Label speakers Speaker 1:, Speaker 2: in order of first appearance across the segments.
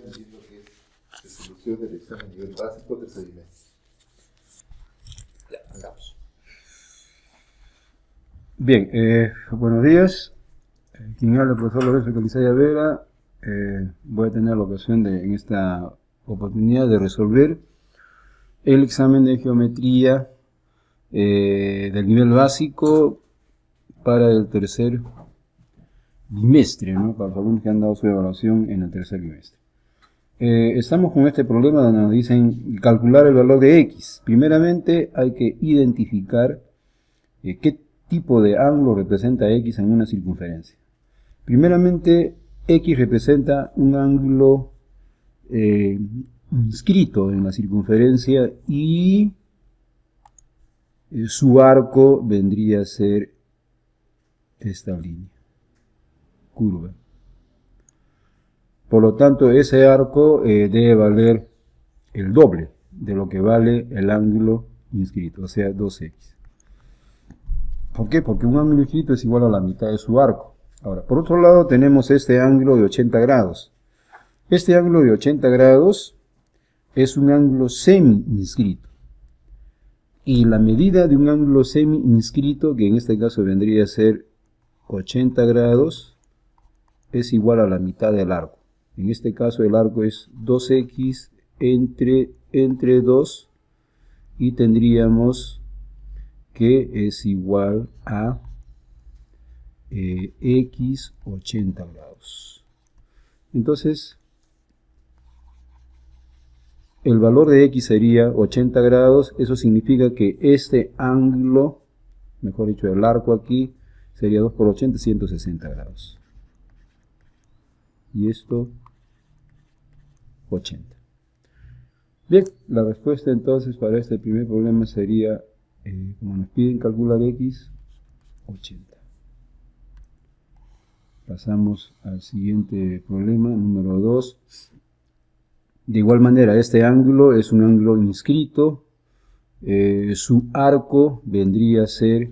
Speaker 1: Entiendo que es resolución del examen nivel básico tercer semestre.
Speaker 2: Ya, hagamos.
Speaker 3: Bien, buenos días. Quien habla, el profesor Lorenzo Calizaya Vera. Voy a tener la ocasión en esta oportunidad de resolver el examen de geometría del nivel básico para el tercer bimestre, ¿no? Para los alumnos que han dado su evaluación en el tercer bimestre. Estamos con este problema donde nos dicen calcular el valor de x. Primeramente hay que identificar qué tipo de ángulo representa x en una circunferencia. Primeramente, x representa un ángulo inscrito en la circunferencia y su arco vendría a ser esta línea curva. Por lo tanto, ese arco debe valer el doble de lo que vale el ángulo inscrito, o sea, 2x. ¿Por qué? Porque un ángulo inscrito es igual a la mitad de su arco. Ahora, por otro lado, tenemos este ángulo de 80 grados. Este ángulo de 80 grados es un ángulo semi-inscrito. Y la medida de un ángulo semi-inscrito, que en este caso vendría a ser 80 grados, es igual a la mitad del arco. En este caso el arco es 2x entre 2 y tendríamos que es igual a x 80 grados. Entonces, el valor de x sería 80 grados. Eso significa que este ángulo, mejor dicho, el arco aquí, sería 2 por 80, 160 grados. Y esto, 80. Bien, la respuesta entonces para este primer problema sería, como nos piden calcular x, 80. Pasamos al siguiente problema, número 2. De igual manera, este ángulo es un ángulo inscrito. Su arco vendría a ser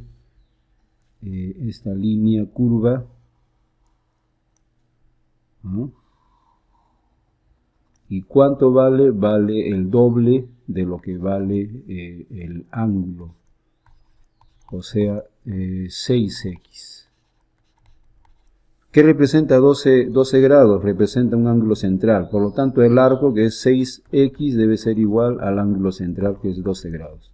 Speaker 3: esta línea curva. ¿No? ¿Y cuánto vale? Vale el doble de lo que vale el ángulo, o sea, 6x. ¿Qué representa 12 grados? Representa un ángulo central, por lo tanto el arco, que es 6x, debe ser igual al ángulo central, que es 12 grados.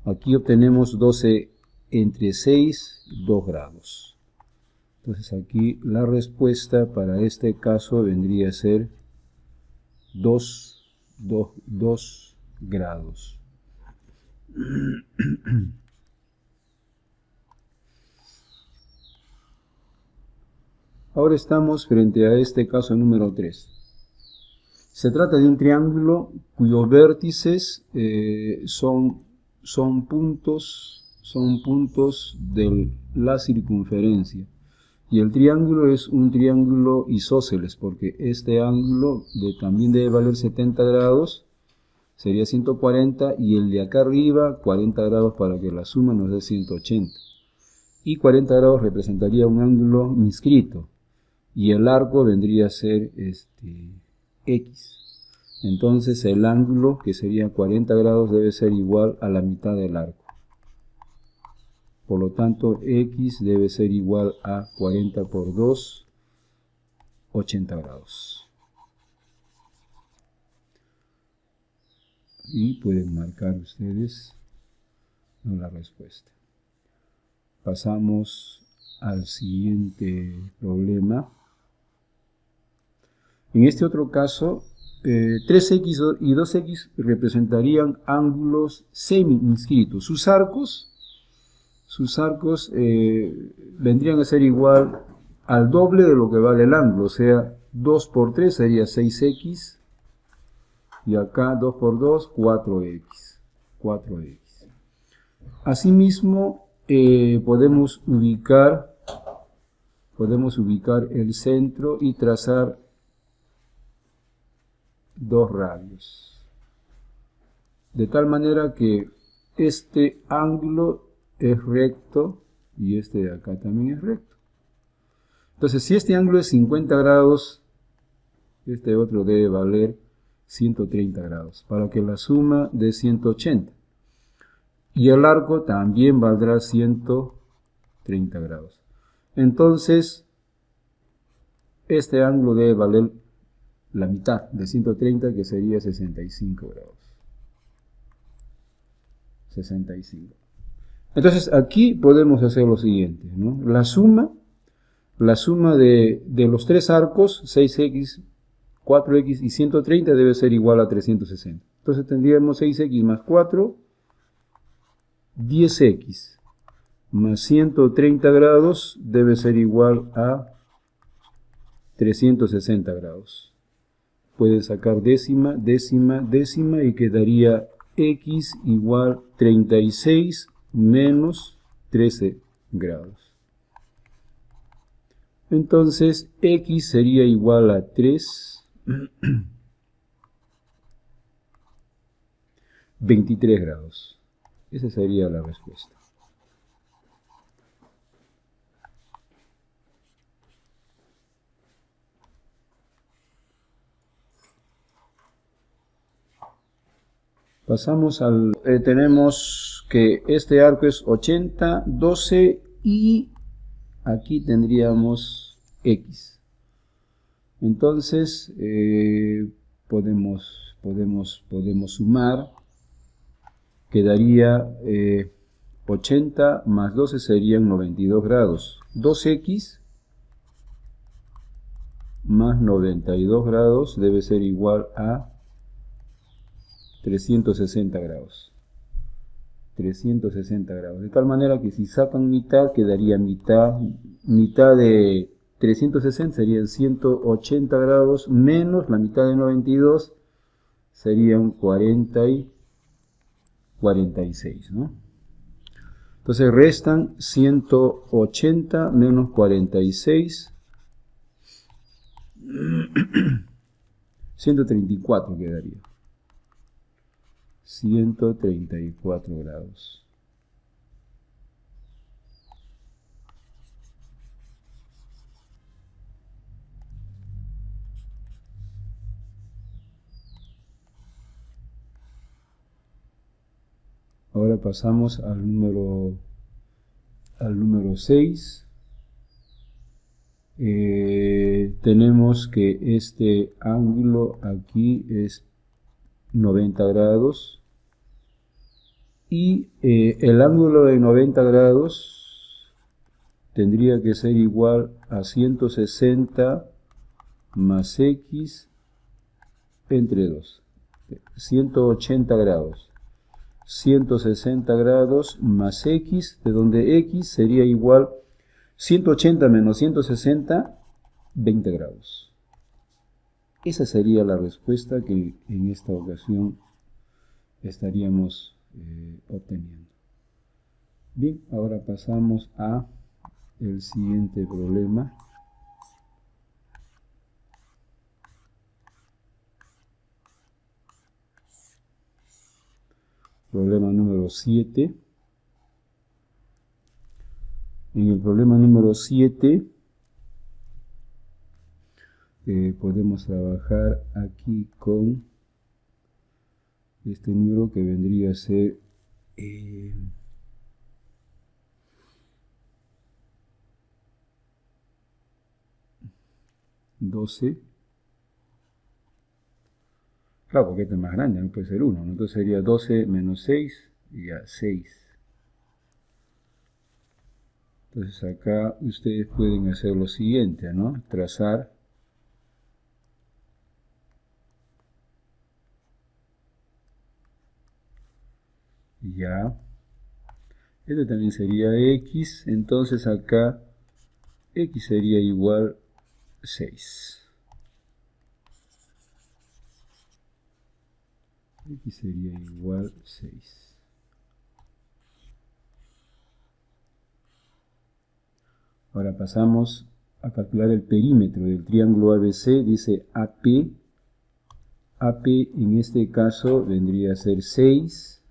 Speaker 3: Aquí obtenemos 12 entre 6, 2 grados. Entonces aquí la respuesta para este caso vendría a ser 2 grados. Ahora estamos frente a este caso número 3. Se trata de un triángulo cuyos vértices son puntos de la circunferencia. Y el triángulo es un triángulo isósceles, porque este ángulo también debe valer 70 grados, sería 140, y el de acá arriba, 40 grados para que la suma nos dé 180. Y 40 grados representaría un ángulo inscrito, y el arco vendría a ser x. Entonces el ángulo, que sería 40 grados, debe ser igual a la mitad del arco. Por lo tanto, x debe ser igual a 40 por 2, 80 grados. Y pueden marcar ustedes la respuesta. Pasamos al siguiente problema. En este otro caso, 3x y 2x representarían ángulos semi-inscritos. Sus arcos vendrían a ser igual al doble de lo que vale el ángulo, o sea, 2 por 3 sería 6x, y acá 2 por 2, 4x. Asimismo, podemos ubicar el centro y trazar dos radios, de tal manera que este ángulo es recto y este de acá también es recto. Entonces, si este ángulo es 50 grados, Este otro debe valer 130 grados, para que la suma dé 180. Y el arco también valdrá 130 grados. Entonces, este ángulo debe valer la mitad de 130, que sería 65 grados. 65. Entonces, aquí podemos hacer lo siguiente, ¿no? La suma de los tres arcos, 6x, 4x y 130, debe ser igual a 360. Entonces tendríamos 6x más 4, 10x más 130 grados debe ser igual a 360 grados. Pueden sacar décima, décima, décima y quedaría x igual 36 menos 13 grados. Entonces x sería igual a 23 grados. Esa sería la respuesta. Pasamos al... tenemos que este arco es 80, 12 y aquí tendríamos x. Entonces podemos sumar. Quedaría 80 más 12 serían 92 grados. 2x más 92 grados debe ser igual a 360 grados. 360 grados. De tal manera que si sacan mitad, quedaría mitad de 360 serían 180 grados, menos la mitad de 92 serían 46, ¿no? Entonces restan 180 menos 46, 134 quedaría. 134 grados. Ahora pasamos al número 6. Tenemos que este ángulo aquí es 90 grados. Y el ángulo de 90 grados tendría que ser igual a 160 más x entre 2. 180 grados. 160 grados más x, de donde x sería igual 180 menos 160, 20 grados. Esa sería la respuesta que en esta ocasión estaríamos obteniendo. Bien, ahora pasamos a el siguiente problema. Problema número 7. En el problema número 7 podemos trabajar aquí con este número que vendría a ser 12. Claro, porque este es más grande, no puede ser 1, ¿no? Entonces sería 12 menos 6 y a 6. Entonces acá ustedes pueden hacer lo siguiente, ¿no? Trazar ya. Este también sería x, entonces acá x sería igual 6. X sería igual 6. Ahora pasamos a calcular el perímetro del triángulo ABC. Dice AP. AP en este caso vendría a ser 6.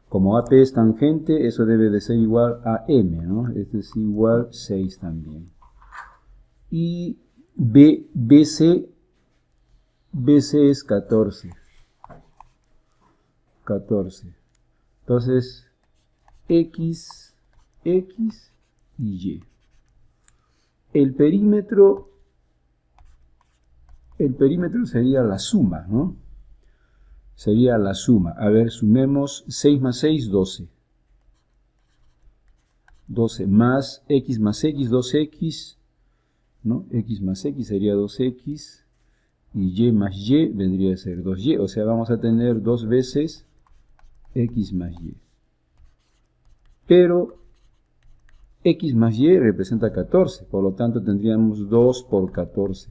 Speaker 3: Como AP es tangente, eso debe de ser igual a M, ¿no? Este es igual 6 también. Y BC es 14. 14. Entonces, X y Y. El perímetro sería la suma, ¿no? Sería la suma. A ver, sumemos 6 más 6, 12. 12 más X, 2X, ¿no? X más X sería 2X. Y Y más Y vendría a ser 2Y. O sea, vamos a tener 2 veces X más Y. Pero X más Y representa 14. Por lo tanto, tendríamos 2 por 14.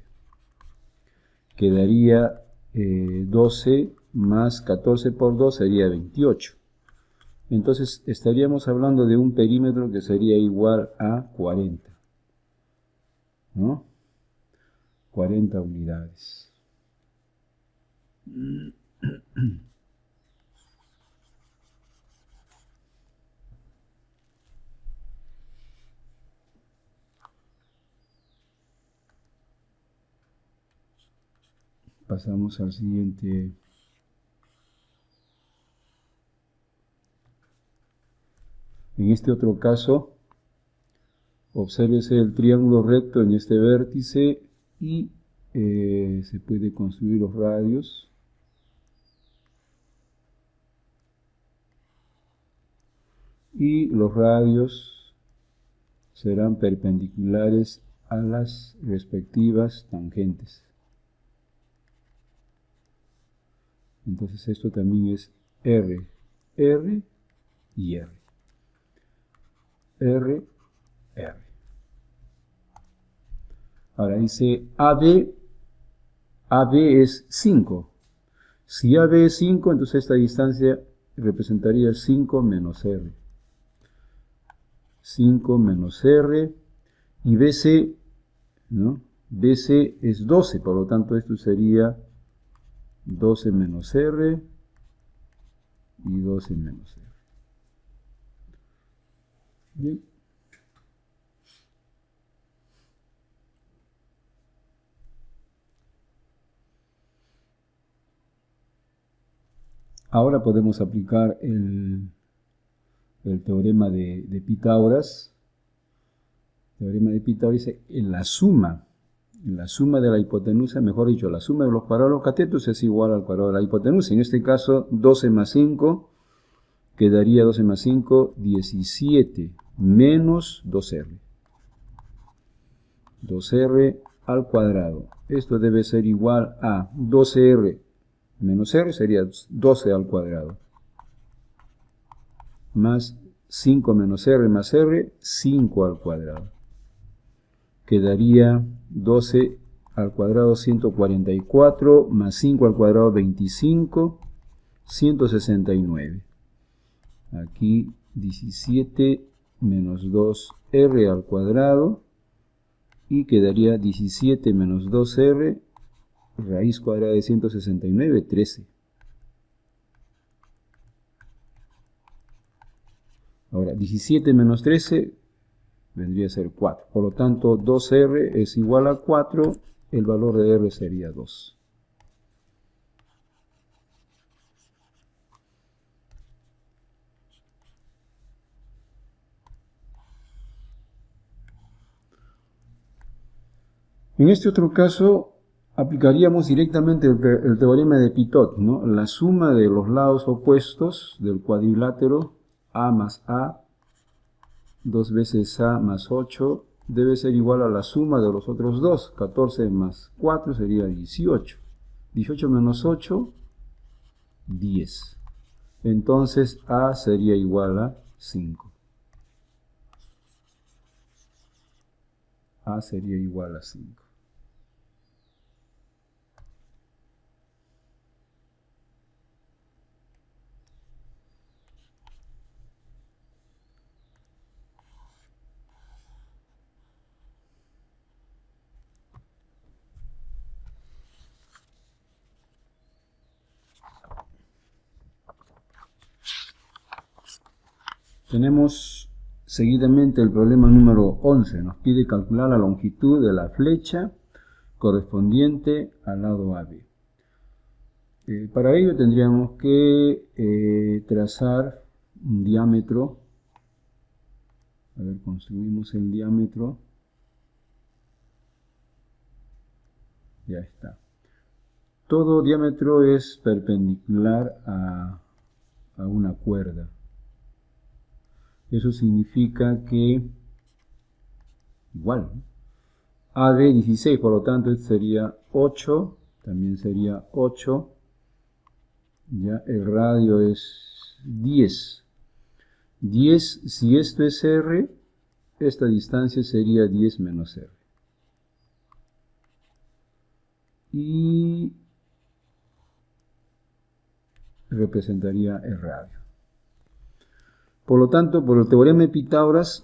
Speaker 3: Quedaría 12 más 14 por 2 sería 28. Entonces, estaríamos hablando de un perímetro que sería igual a 40. ¿No? 40 unidades. Pasamos al siguiente. En este otro caso, obsérvese el triángulo recto en este vértice y se puede construir los radios. Y los radios serán perpendiculares a las respectivas tangentes. Entonces esto también es R, R y R. R, R. Ahora dice AB es 5. Si AB es 5, entonces esta distancia representaría 5 menos R. 5 menos R. Y BC, ¿no? BC es 12, por lo tanto esto sería 12 menos R y 12 menos R. Bien. Ahora podemos aplicar el teorema de Pitágoras. El teorema de Pitágoras dice en la suma de la hipotenusa, mejor dicho, la suma de los cuadrados de los catetos es igual al cuadrado de la hipotenusa. En este caso, 12 más 5 quedaría 12 más 5, 17 menos 2R. 2R al cuadrado. Esto debe ser igual a 12R menos R, sería 12 al cuadrado. Más 5 menos R más R, 5 al cuadrado. Quedaría 12 al cuadrado 144, más 5 al cuadrado 25, 169. Aquí 17 menos 2R al cuadrado y quedaría 17 menos 2R, raíz cuadrada de 169, 13. Ahora 17 menos 13 vendría a ser 4. Por lo tanto, 2R es igual a 4, el valor de R sería 2. En este otro caso, aplicaríamos directamente el teorema de Pitot, ¿no? La suma de los lados opuestos del cuadrilátero A más A, 2 veces A más 8, debe ser igual a la suma de los otros dos. 14 más 4 sería 18. 18 menos 8, 10. Entonces A sería igual a 5. A sería igual a 5. Tenemos seguidamente el problema número 11. Nos pide calcular la longitud de la flecha correspondiente al lado AB. Para ello tendríamos que trazar un diámetro. A ver, construimos el diámetro. Ya está. Todo diámetro es perpendicular a una cuerda. Eso significa que igual, ¿no? AD 16, por lo tanto este sería 8, también sería 8. Ya el radio es 10. 10, si esto es R, esta distancia sería 10 menos R. Y representaría el radio. Por lo tanto, por el teorema de Pitágoras,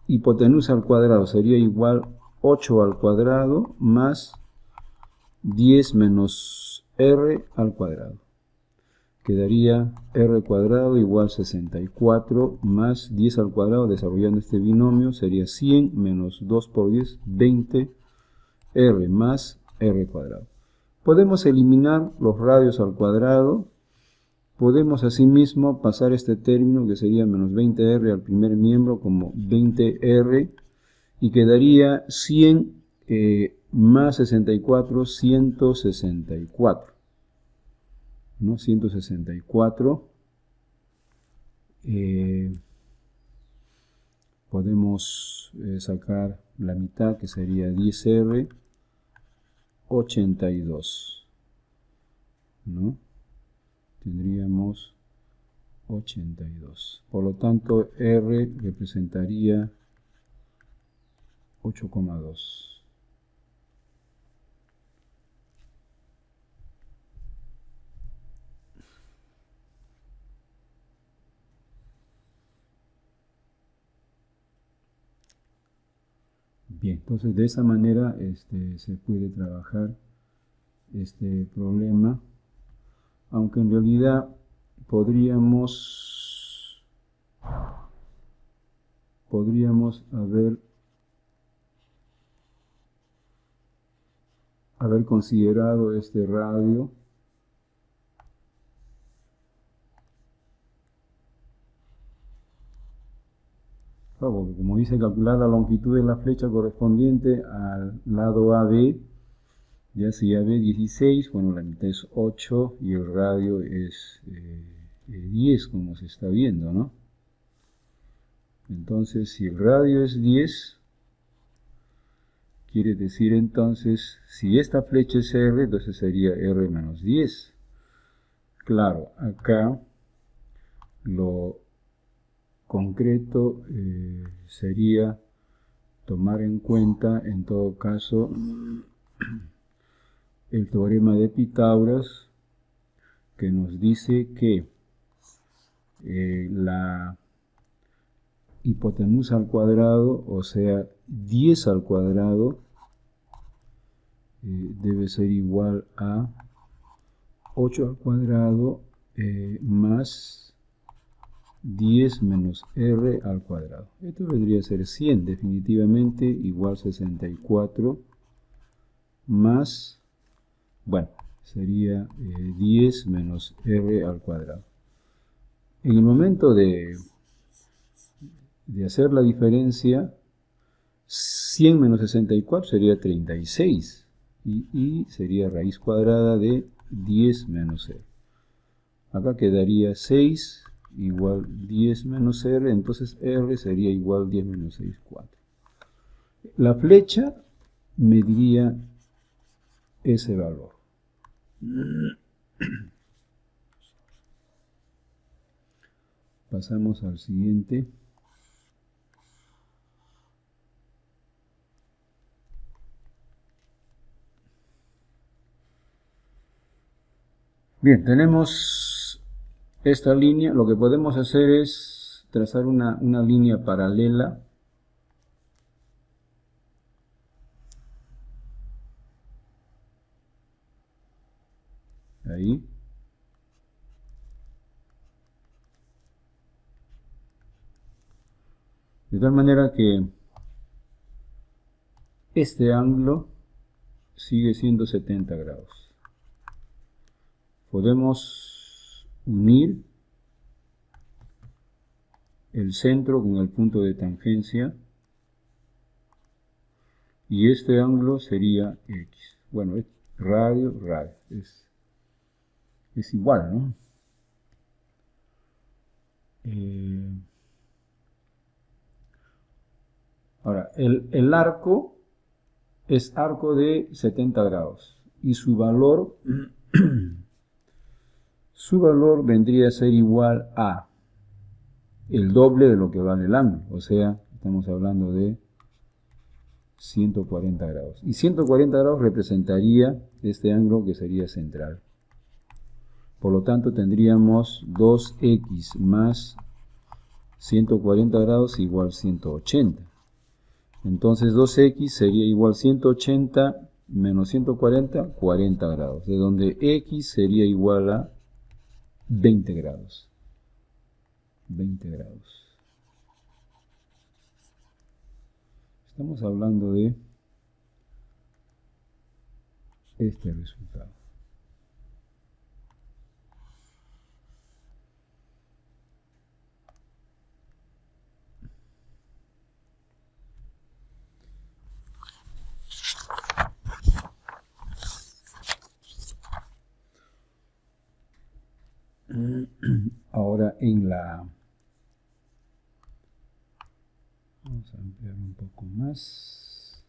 Speaker 3: hipotenusa al cuadrado sería igual 8 al cuadrado más 10 menos R al cuadrado. Quedaría R cuadrado igual 64 más 10 al cuadrado, desarrollando este binomio, sería 100 menos 2 por 10, 20 R más R cuadrado. Podemos eliminar los radios al cuadrado. Podemos asimismo pasar este término que sería menos 20R al primer miembro como 20R y quedaría 100 más 64, 164. ¿No? 164. Podemos sacar la mitad que sería 10R, 82. ¿No? Tendríamos 82. Por lo tanto, R representaría 8,2. Bien, entonces de esa manera se puede trabajar este problema, aunque en realidad podríamos haber considerado este radio porque como dice, calcular la longitud de la flecha correspondiente al lado AB, ya si AB 16, bueno, la mitad es 8 y el radio es 10, como se está viendo, ¿no? Entonces, si el radio es 10, quiere decir entonces, si esta flecha es R, entonces sería R menos 10. Claro, acá lo concreto sería tomar en cuenta, en todo caso, el teorema de Pitágoras, que nos dice que la hipotenusa al cuadrado, o sea, 10 al cuadrado, debe ser igual a 8 al cuadrado más 10 menos R al cuadrado. Esto vendría a ser 100, definitivamente, igual 64 más, bueno, sería 10 menos R al cuadrado. En el momento de hacer la diferencia, 100 menos 64 sería 36 y sería raíz cuadrada de 10 menos R. Acá quedaría 6 igual 10 menos R, entonces R sería igual 10 menos 6, 4. La flecha mediría ese valor. Pasamos al siguiente. Bien, tenemos esta línea. Lo que podemos hacer es trazar una línea paralela ahí. De tal manera que este ángulo sigue siendo 70 grados. Podemos unir el centro con el punto de tangencia y este ángulo sería X. Bueno, es radio, radio. Es igual, ¿no? Ahora, el arco es arco de 70 grados y su valor vendría a ser igual a el doble de lo que vale el ángulo, o sea, estamos hablando de 140 grados. Y 140 grados representaría este ángulo que sería central. Por lo tanto, tendríamos 2x más 140 grados igual 180. Entonces 2x sería igual 180 menos 140, 40 grados. De donde x sería igual a 20 grados. 20 grados. Estamos hablando de este resultado. Ahora vamos a ampliar un poco más.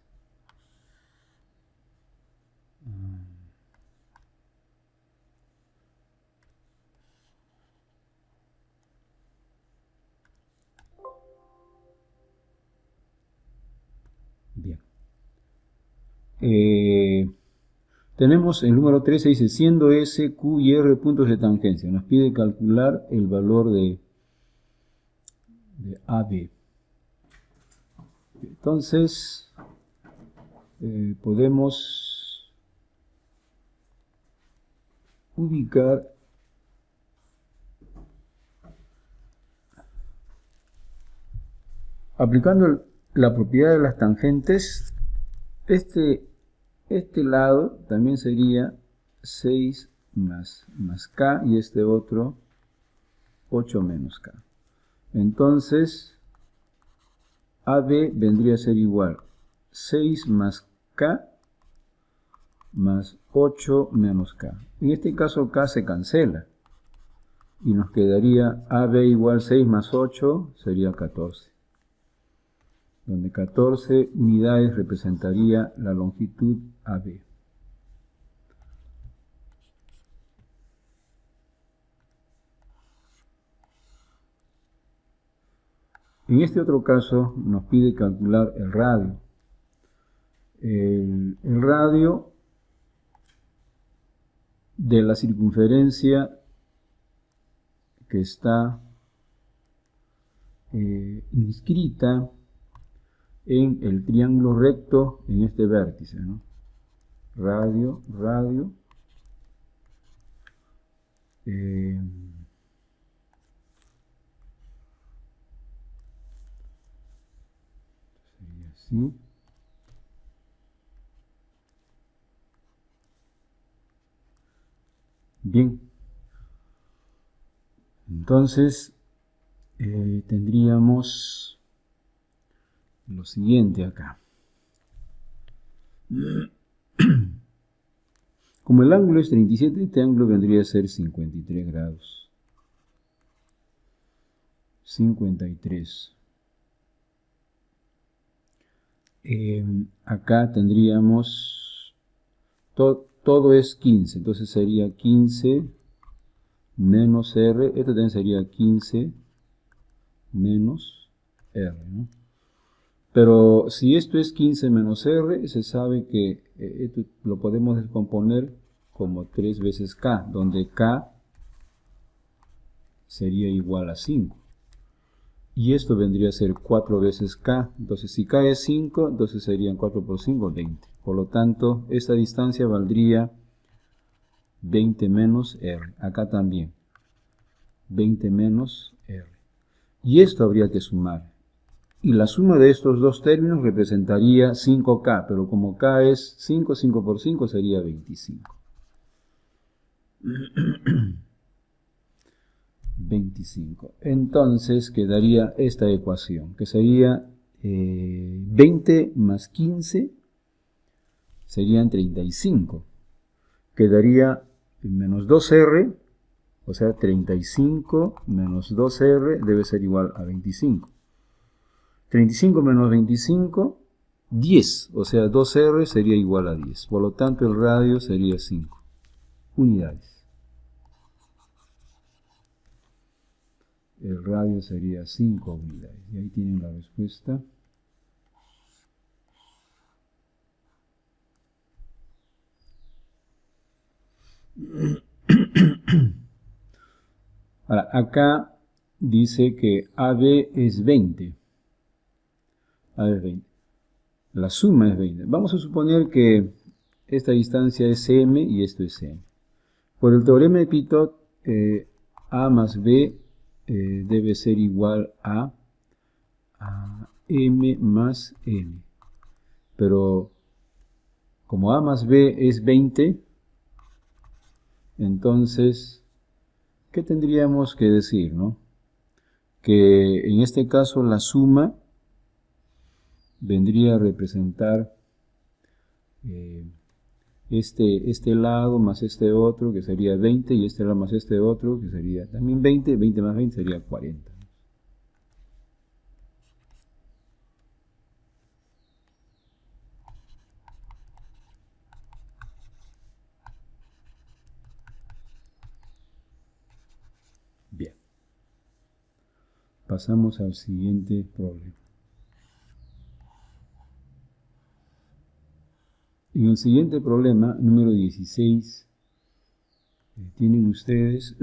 Speaker 3: Bien. Tenemos el número 13, dice, siendo S, Q y R puntos de tangencia. Nos pide calcular el valor de AB. Entonces, podemos ubicar aplicando la propiedad de las tangentes. Este lado también sería 6 más K y este otro 8 menos K. Entonces, AB vendría a ser igual 6 más K más 8 menos K. En este caso K se cancela y nos quedaría AB igual 6 más 8 sería 14. Donde 14 unidades representaría la longitud AB. En este otro caso nos pide calcular el radio. El radio de la circunferencia que está inscrita en el triángulo recto en este vértice, ¿no? Radio, sería así. Bien, entonces tendríamos lo siguiente acá. Como el ángulo es 37, este ángulo vendría a ser 53 grados. 53. Acá tendríamos, todo es 15, entonces sería 15 menos R, esto también sería 15 menos R, ¿no? Pero si esto es 15 menos R, se sabe que esto lo podemos descomponer como 3 veces K, donde K sería igual a 5. Y esto vendría a ser 4 veces K. Entonces si K es 5, entonces serían 4 por 5, 20. Por lo tanto, esta distancia valdría 20 menos R. Acá también. 20 menos R. Y esto habría que sumar. Y la suma de estos dos términos representaría 5K, pero como K es 5, 5 por 5 sería 25. 25. Entonces quedaría esta ecuación, que sería 20 más 15 serían 35. Quedaría menos 2R, o sea, 35 menos 2R debe ser igual a 25. 35 menos 25, 10, o sea, 2R sería igual a 10. Por lo tanto, el radio sería 5 unidades. El radio sería 5 unidades. Y ahí tienen la respuesta. Ahora, acá dice que AB es 20. AB es 20. La suma es 20. Vamos a suponer que esta distancia es M y esto es M. Por el teorema de Pitot, A más B debe ser igual a M más M. Pero como A más B es 20, entonces, ¿qué tendríamos que decir, no? Que en este caso la suma vendría a representar este lado más este otro, que sería 20, y este lado más este otro, que sería también 20, 20 más 20 sería 40. Bien. Pasamos al siguiente problema. En el siguiente problema, número 16, tienen ustedes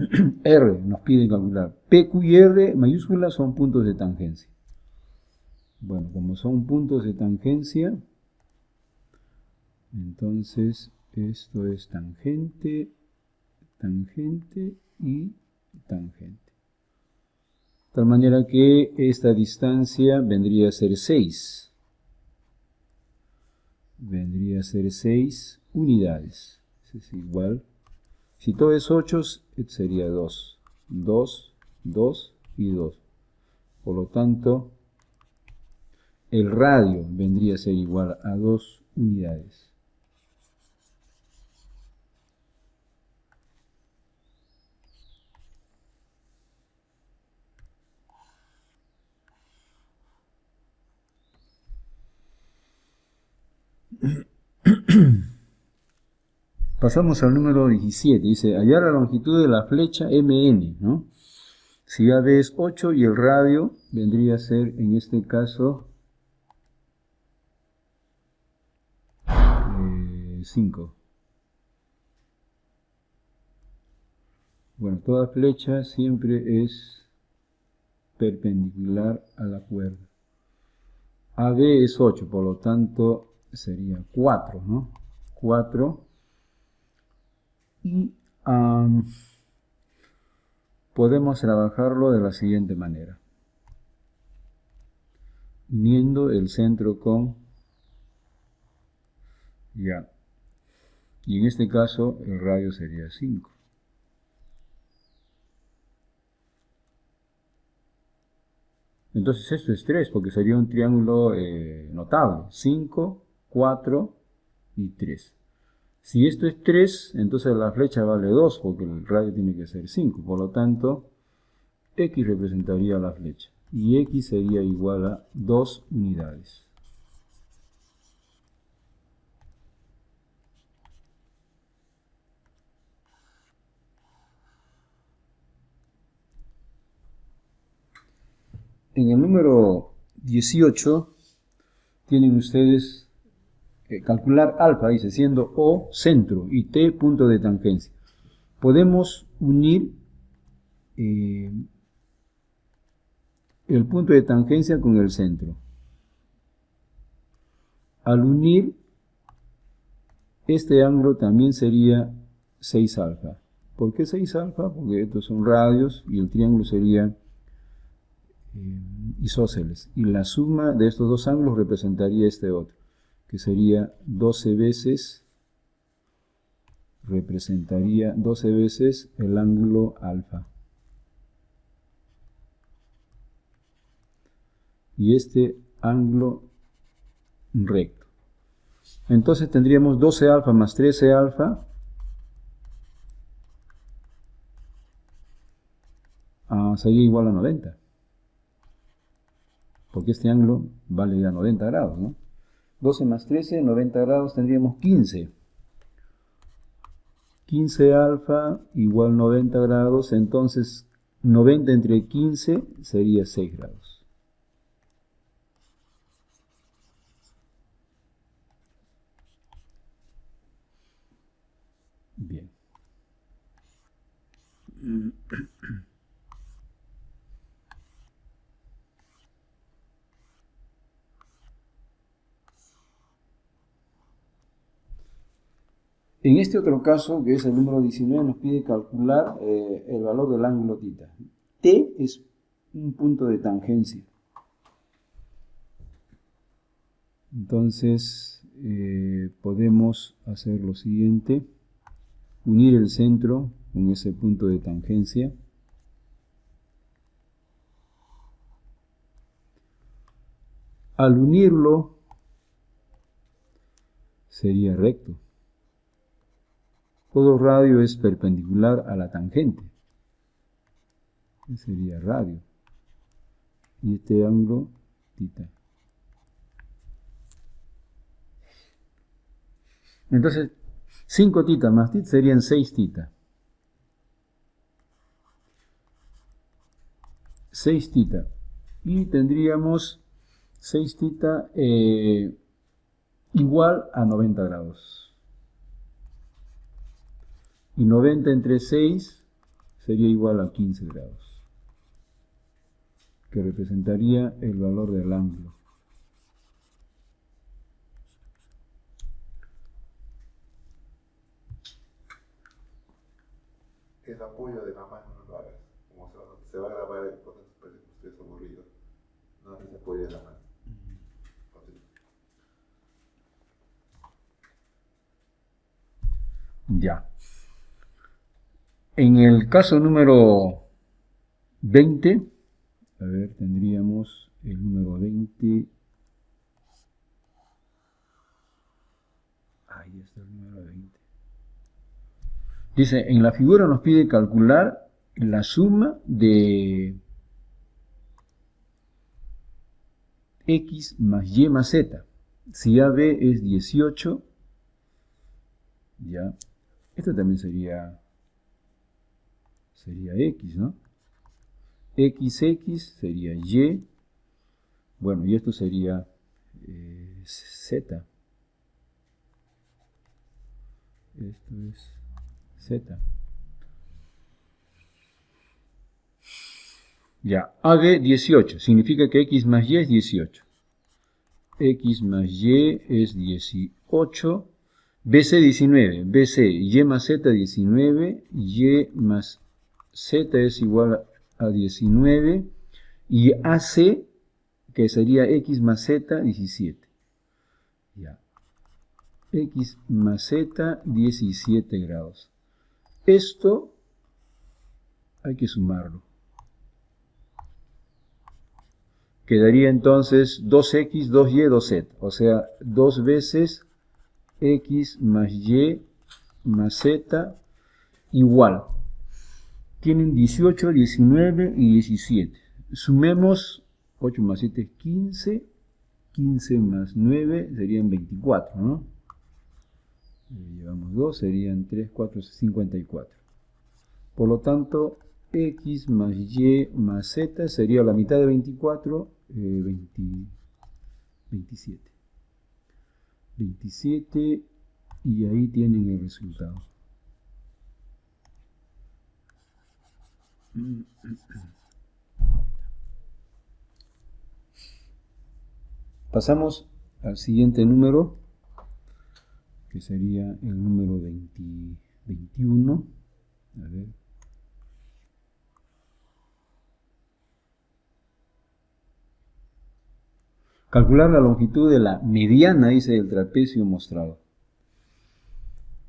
Speaker 3: R, nos piden calcular. P, Q y R mayúsculas son puntos de tangencia. Bueno, como son puntos de tangencia, entonces esto es tangente, tangente y tangente. De tal manera que esta distancia vendría a ser 6. Vendría a ser 6 unidades. Es igual. Si todo es 8, sería 2. 2, 2 y 2. Por lo tanto, el radio vendría a ser igual a 2 unidades. Pasamos al número 17, dice, hallar la longitud de la flecha MN, ¿no? Si AB es 8 y el radio vendría a ser, en este caso, 5. Bueno, toda flecha siempre es perpendicular a la cuerda. AB es 8, por lo tanto sería 4, ¿no? 4. Y podemos trabajarlo de la siguiente manera. Uniendo el centro con ya. Y en este caso el radio sería 5. Entonces esto es 3 porque sería un triángulo notable. 5, 4 y 3. Si esto es 3, entonces la flecha vale 2 porque el radio tiene que ser 5. Por lo tanto, X representaría la flecha. Y X sería igual a 2 unidades. En el número 18 tienen ustedes calcular alfa, dice, siendo O centro y T punto de tangencia. Podemos unir el punto de tangencia con el centro. Al unir este ángulo también sería 6 alfa. ¿Por qué 6 alfa? Porque estos son radios y el triángulo sería isósceles. Y la suma de estos dos ángulos representaría este otro, que sería 12 veces, representaría 12 veces el ángulo alfa. Y este ángulo recto. Entonces tendríamos 12 alfa más 13 alfa sería igual a 90. Porque este ángulo vale ya 90 grados, ¿no? 12 más 13, 90 grados, tendríamos 15. 15 alfa igual 90 grados, entonces 90 entre 15 sería 6 grados. Bien. En este otro caso, que es el número 19, nos pide calcular el valor del ángulo θ. T es un punto de tangencia. Entonces, podemos hacer lo siguiente: unir el centro con ese punto de tangencia. Al unirlo, sería recto. Todo radio es perpendicular a la tangente. Sería radio. Y este ángulo, θ. Entonces, 5 θ más θ serían 6 θ. 6 θ. Y tendríamos 6 θ igual a 90 grados. Y 90 entre 6 sería igual a 15 grados, que representaría el valor del ángulo.
Speaker 1: El apoyo de la mano no lo hagas, como se va a grabar el proceso, pero es aburrido. No haces apoyo de la mano.
Speaker 3: Ya. En el caso número 20, a ver, tendríamos el número 20. Ahí está el número 20. Dice, en la figura nos pide calcular la suma de x más y más z. Si AB es 18, ya, esto también sería x, ¿no? X sería y, bueno, y esto sería z. Esto es z. Ya, AB 18, significa que x más y es 18. X más y es 18. BC 19, BC, y más z 19, y más z es igual a 19, y AC, que sería x más z, 17. Ya. X más z, 17 grados. Esto hay que sumarlo. Quedaría entonces 2x, 2y, 2z, o sea, 2 veces x más y más z igual. Tienen 18, 19 y 17. Sumemos 8 más 7 es 15. 15 más 9 serían 24, ¿no? Llevamos 2, serían 3, 4, 54. Por lo tanto, x más y más z sería la mitad de 24, 27. 27, y ahí tienen el resultado. Pasamos al siguiente número, que sería el número 21. A ver. Calcular la longitud de la mediana, dice, del trapecio mostrado.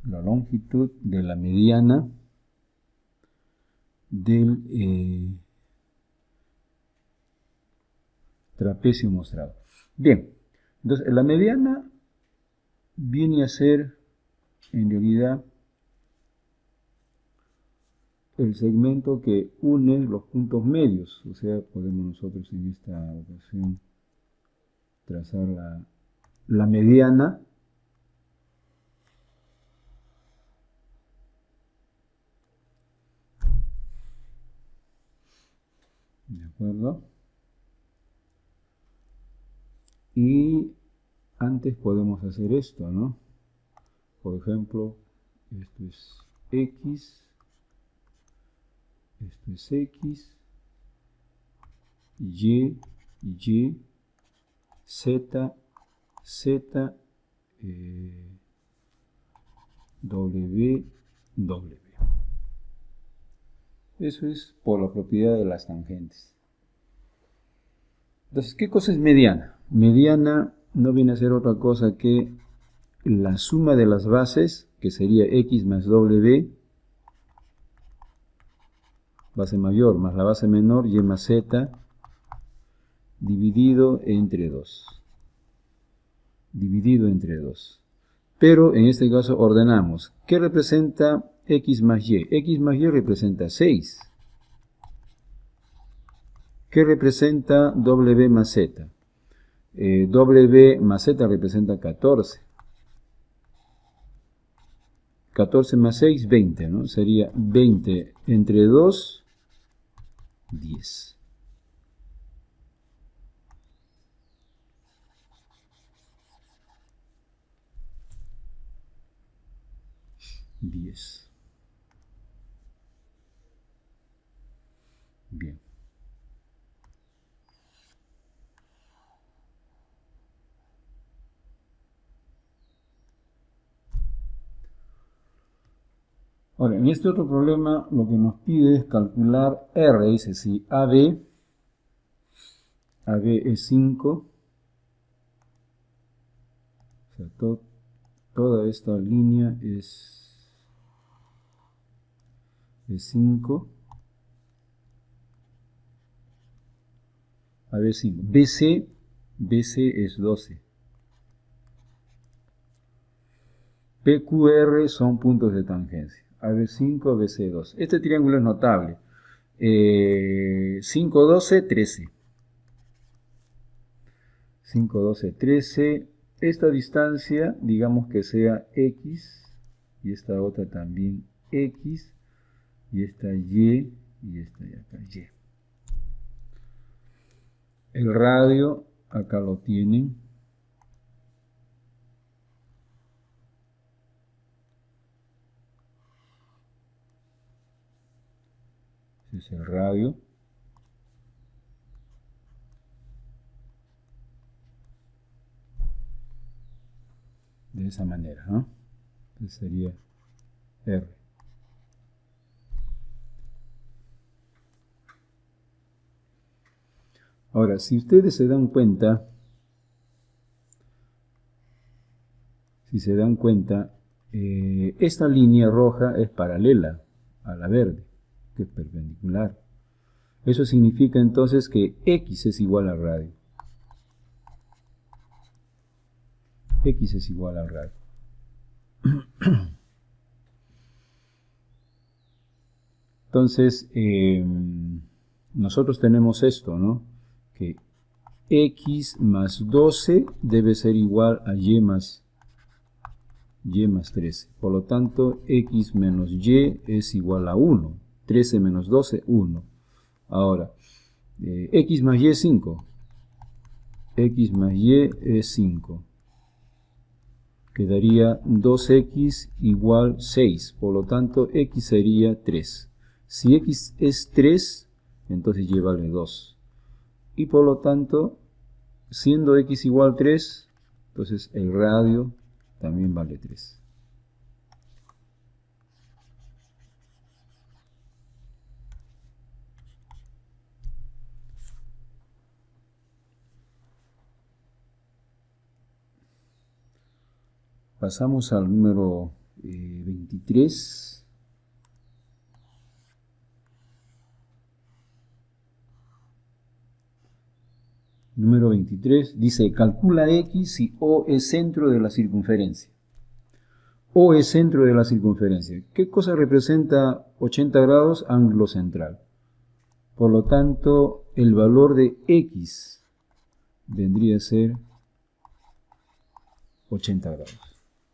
Speaker 3: La longitud de la mediana del trapecio mostrado. Bien, entonces la mediana viene a ser, en realidad, el segmento que une los puntos medios. O sea, podemos nosotros en esta ocasión trazar la mediana ¿de acuerdo? Y antes podemos hacer esto, ¿no? Por ejemplo, esto es X, esto es X, Y, Z, Z, W. Eso es por la propiedad de las tangentes. Entonces, ¿qué cosa es mediana? Mediana no viene a ser otra cosa que la suma de las bases, que sería X más W, base mayor más la base menor, Y más Z, dividido entre 2. Dividido entre 2. Pero en este caso ordenamos. ¿Qué representa X más Y? X más Y representa 6. ¿Qué representa W más Z? W más Z representa 14. 14 más 6, 20, ¿no? Sería 20 entre 2, 10. Bien. Ahora, en este otro problema lo que nos pide es calcular R. Dice si AB es 5, o sea, toda esta línea es 5. AB 5. BC es 12. PQR son puntos de tangencia. AB5, ABC2. Este triángulo es notable. 5, 12, 13. 5, 12, 13. Esta distancia, digamos que sea X, y esta otra también X, y esta Y, y esta de acá Y. El radio, acá lo tienen. Ese es el radio. De esa manera, ¿no? Entonces sería R. Ahora, si ustedes se dan cuenta, esta línea roja es paralela a la verde, que es perpendicular. Eso significa entonces que X es igual al radio. X es igual al radio. Entonces, nosotros tenemos esto, ¿no? Que X más 12 debe ser igual a Y más 13. Por lo tanto, X menos Y es igual a 1. 13 menos 12, 1. Ahora, X más Y es 5. X más Y es 5. Quedaría 2X igual 6. Por lo tanto, X sería 3. Si X es 3, entonces Y vale 2. Y por lo tanto, siendo X igual 3, entonces el radio también vale 3. Pasamos al número 23. Número 23 dice, calcula X si O es centro de la circunferencia. O es centro de la circunferencia. ¿Qué cosa representa 80 grados? Ángulo central. Por lo tanto, el valor de X vendría a ser 80 grados.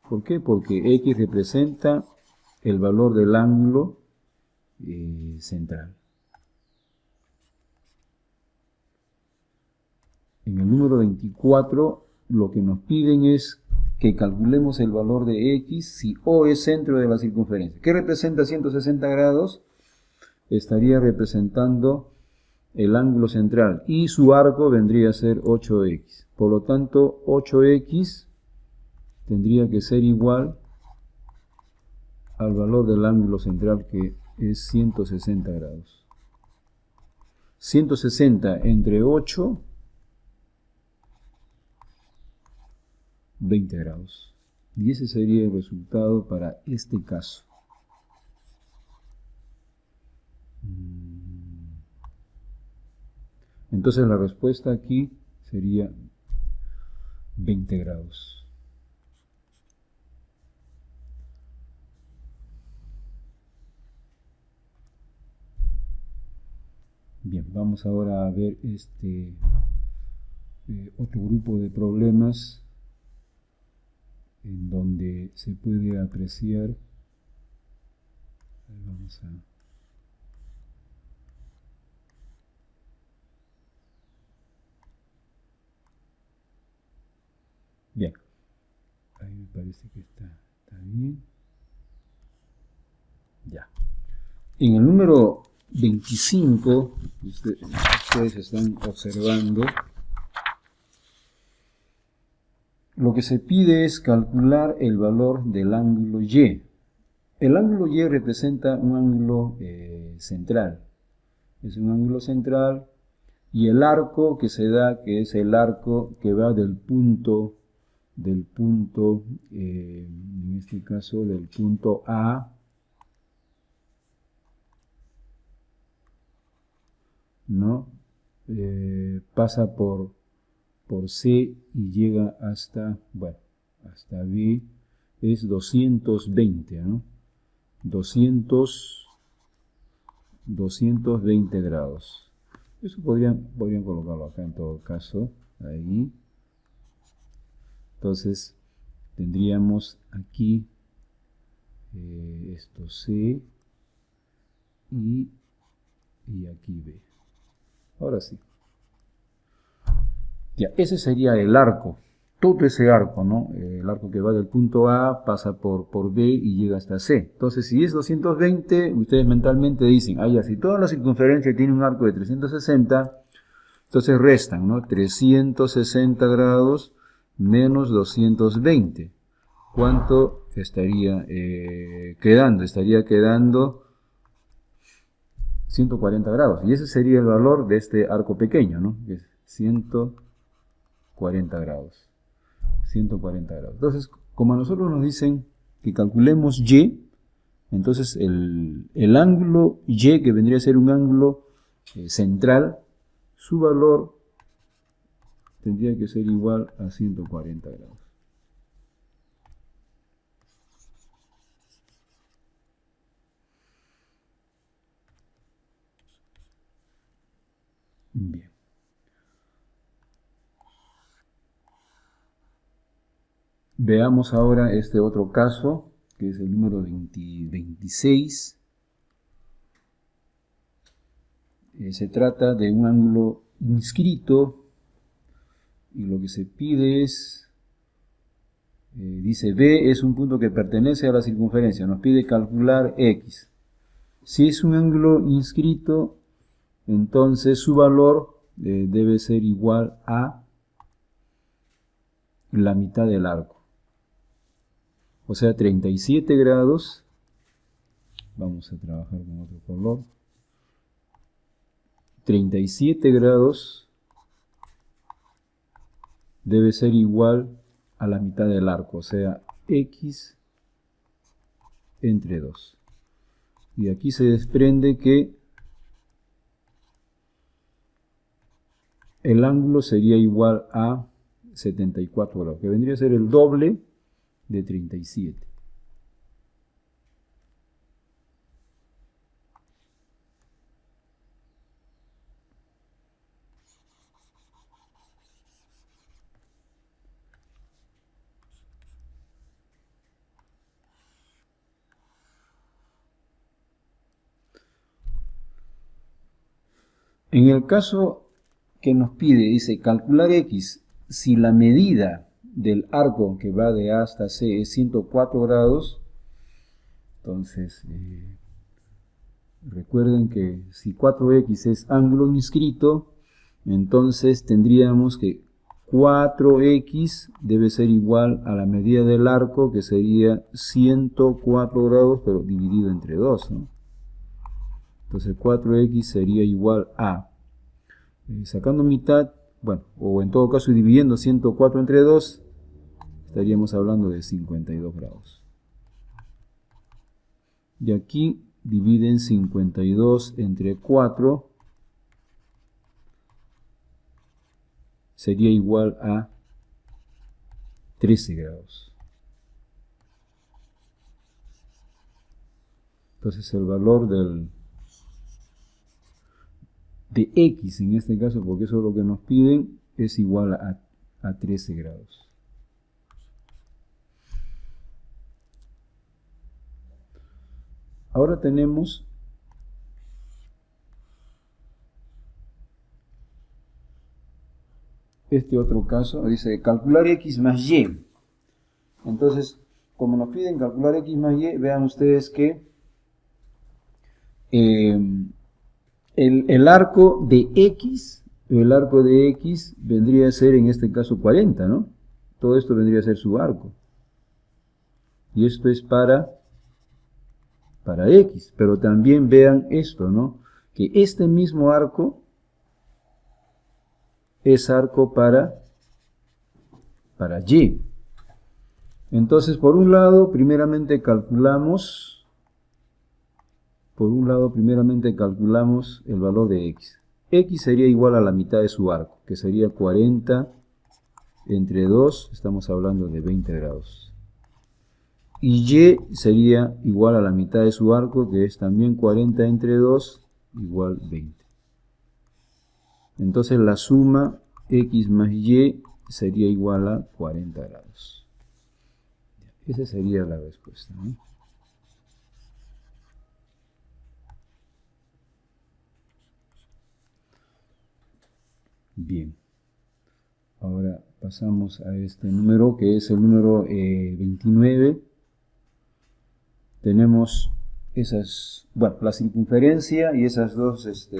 Speaker 3: ¿Por qué? Porque X representa el valor del ángulo central. En el número 24, lo que nos piden es que calculemos el valor de X si O es centro de la circunferencia. ¿Qué representa 160 grados? Estaría representando el ángulo central y su arco vendría a ser 8X. Por lo tanto, 8X tendría que ser igual al valor del ángulo central, que es 160 grados. 160 entre 8, 20 grados. Y ese sería el resultado para este caso. Entonces la respuesta aquí sería 20 grados. Bien, vamos ahora a ver otro grupo de problemas en donde se puede apreciar. Vamos a... Bien, ahí me parece que está bien. Ya. En el número 25, ustedes están observando, lo que se pide es calcular el valor del ángulo Y. El ángulo Y representa un ángulo central. Es un ángulo central y el arco que se da, que es el arco que va del punto, en este caso del punto A, ¿no? Pasa por C y llega hasta, bueno, hasta B, es 220, ¿no? 220 grados. Eso podrían colocarlo acá en todo caso, ahí. Entonces, tendríamos aquí esto C y aquí B. Ahora sí. Ya, ese sería el arco. Todo ese arco, ¿no? El arco que va del punto A, pasa por B y llega hasta C. Entonces, si es 220, ustedes mentalmente dicen, ya, si toda la circunferencia tiene un arco de 360, entonces restan, ¿no? 360 grados menos 220. ¿Cuánto estaría quedando? Estaría quedando 140 grados. Y ese sería el valor de este arco pequeño, ¿no? Que es 140 grados. 140 grados. Entonces, como a nosotros nos dicen que calculemos Y, entonces el ángulo Y, que vendría a ser un ángulo central, su valor tendría que ser igual a 140 grados. Bien. Veamos ahora este otro caso, que es el número 26. Se trata de un ángulo inscrito y lo que se pide es, dice B es un punto que pertenece a la circunferencia, nos pide calcular X. Si es un ángulo inscrito, entonces su valor debe ser igual a la mitad del arco. O sea, 37 grados. Vamos a trabajar con otro color. 37 grados debe ser igual a la mitad del arco, o sea, x entre 2. Y aquí se desprende que el ángulo sería igual a 74 grados, que vendría a ser el doble de 37. En el caso que nos pide, dice calcular x, si la medida del arco que va de A hasta C es 104 grados, entonces recuerden que si 4x es ángulo inscrito, entonces tendríamos que 4x debe ser igual a la medida del arco, que sería 104 grados, pero dividido entre 2, ¿no? Entonces 4x sería igual a, sacando mitad, bueno, o en todo caso dividiendo 104 entre 2, estaríamos hablando de 52 grados. Y aquí dividen 52 entre 4, sería igual a 13 grados. Entonces el valor de x en este caso, porque eso es lo que nos piden, es igual a 13 grados. Ahora tenemos este otro caso, dice calcular x más y. Entonces, como nos piden calcular x más y, vean ustedes que el arco de x vendría a ser en este caso 40, ¿no? Todo esto vendría a ser su arco. Y esto es para x, pero también vean esto, ¿no? Que este mismo arco es arco para y. Entonces, por un lado, primeramente calculamos el valor de x. X sería igual a la mitad de su arco, que sería 40 entre 2, estamos hablando de 20 grados. Y y sería igual a la mitad de su arco, que es también 40 entre 2, igual 20. Entonces la suma x más y sería igual a 40 grados. Esa sería la respuesta, ¿no? Bien. Ahora pasamos a este número, que es el número 29. Tenemos esas, bueno, la circunferencia y esas dos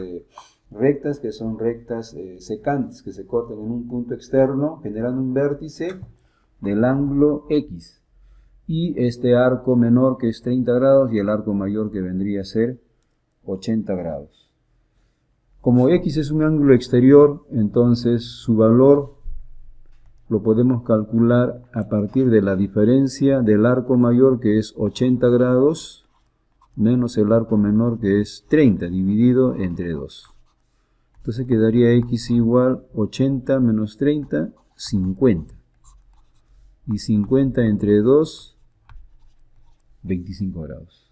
Speaker 3: rectas, que son rectas secantes, que se cortan en un punto externo, generando un vértice del ángulo x. Y este arco menor, que es 30 grados, y el arco mayor, que vendría a ser 80 grados. Como x es un ángulo exterior, entonces su valor lo podemos calcular a partir de la diferencia del arco mayor, que es 80 grados, menos el arco menor, que es 30, dividido entre 2. Entonces quedaría x igual 80 menos 30, 50. Y 50 entre 2, 25 grados.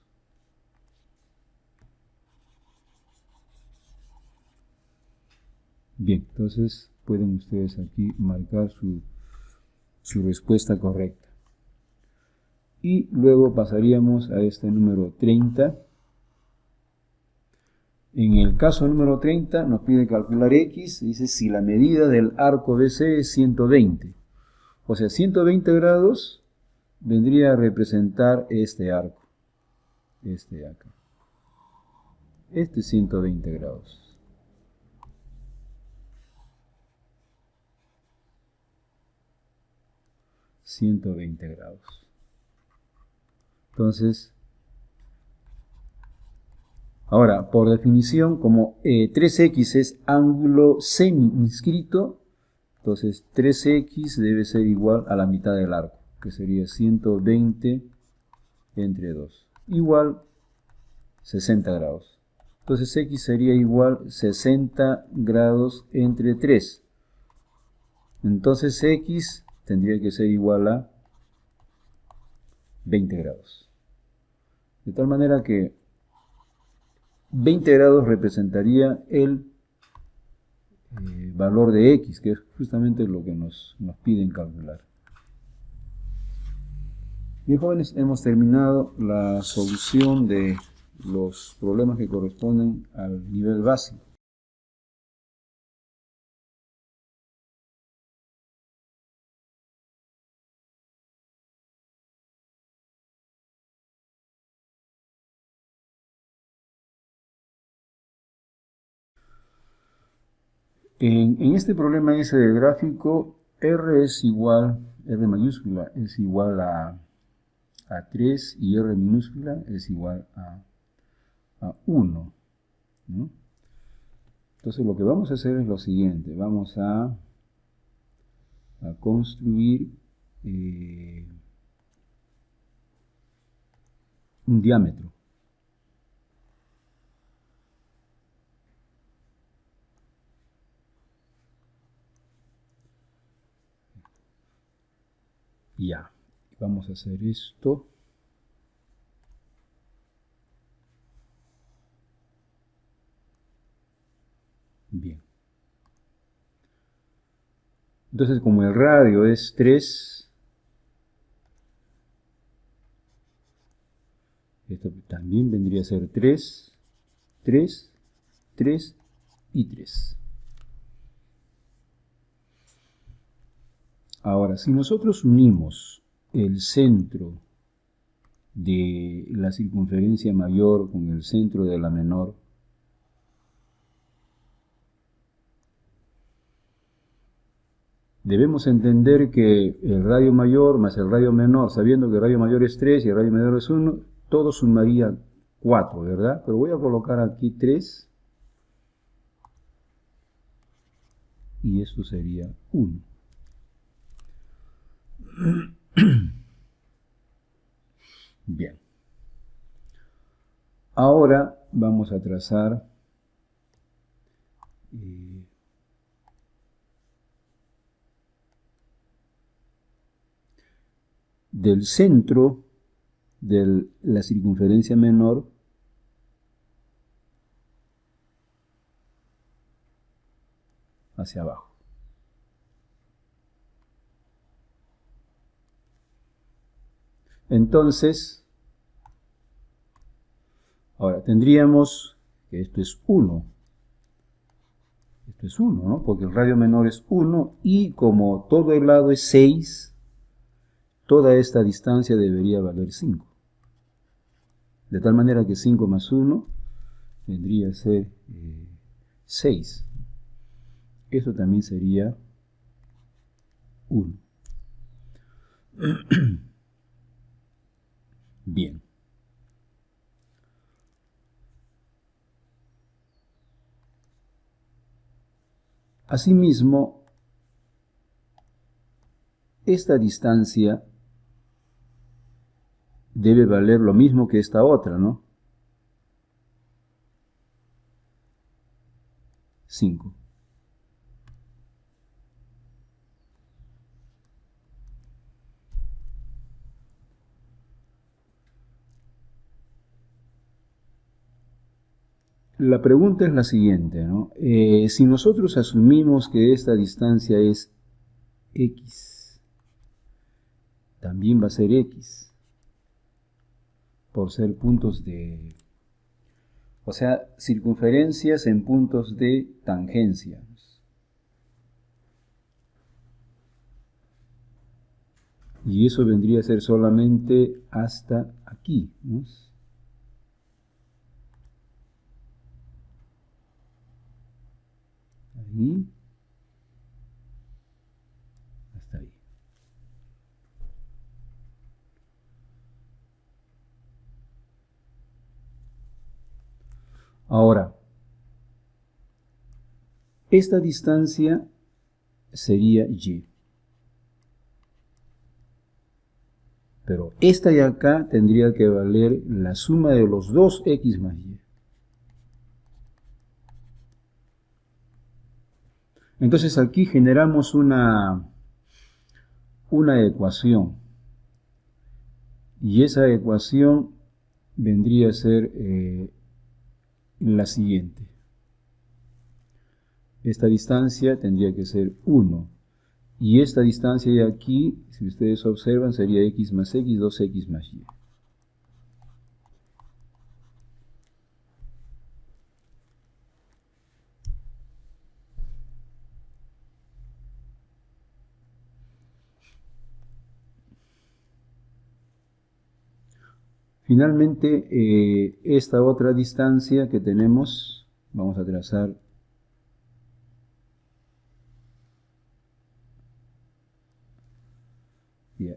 Speaker 3: Bien, entonces pueden ustedes aquí marcar su respuesta correcta. Y luego pasaríamos a este número 30. En el caso número 30 nos pide calcular x, dice si la medida del arco BC es 120. O sea, 120 grados vendría a representar este arco. Este de acá. Este es 120 grados. Entonces, ahora, por definición, como 3x es ángulo semi inscrito, entonces 3x debe ser igual a la mitad del arco. que sería 120 entre 2, igual 60 grados. Entonces x sería igual 60 grados entre 3. Entonces x tendría que ser igual a 20 grados. De tal manera que 20 grados representaría el valor de x, que es justamente lo que nos piden calcular. Bien, jóvenes, hemos terminado la solución de los problemas que corresponden al nivel básico. En este problema S del gráfico, R mayúscula es igual a 3 y R minúscula es igual a 1, ¿no? Entonces lo que vamos a hacer es lo siguiente, vamos a construir un diámetro. Ya, vamos a hacer esto. Bien. Entonces, como el radio es 3, esto también vendría a ser 3, 3, 3 y 3. Ahora, si nosotros unimos el centro de la circunferencia mayor con el centro de la menor, debemos entender que el radio mayor más el radio menor, sabiendo que el radio mayor es 3 y el radio menor es 1, todo sumaría 4, ¿verdad? Pero voy a colocar aquí 3 y esto sería 1. Bien. Ahora vamos a trazar del centro de la circunferencia menor hacia abajo. Entonces, ahora tendríamos que esto es 1. Esto es 1, ¿no? Porque el radio menor es 1 y como todo el lado es 6, toda esta distancia debería valer 5. De tal manera que 5 más 1 vendría a ser 6. Eso también sería 1. Bien. Asimismo, esta distancia debe valer lo mismo que esta otra, ¿no? 5. La pregunta es la siguiente, ¿no? Si nosotros asumimos que esta distancia es x, también va a ser x, por ser puntos de, o sea, circunferencias en puntos de tangencia. Y eso vendría a ser solamente hasta aquí, ¿no? Ahí, hasta ahí. Ahora, esta distancia sería y. Pero esta de acá tendría que valer la suma de los dos x más y. Entonces aquí generamos una ecuación. Y esa ecuación vendría a ser la siguiente. Esta distancia tendría que ser 1. Y esta distancia de aquí, si ustedes observan, sería x más x, 2x más y. Finalmente, esta otra distancia que tenemos, vamos a trazar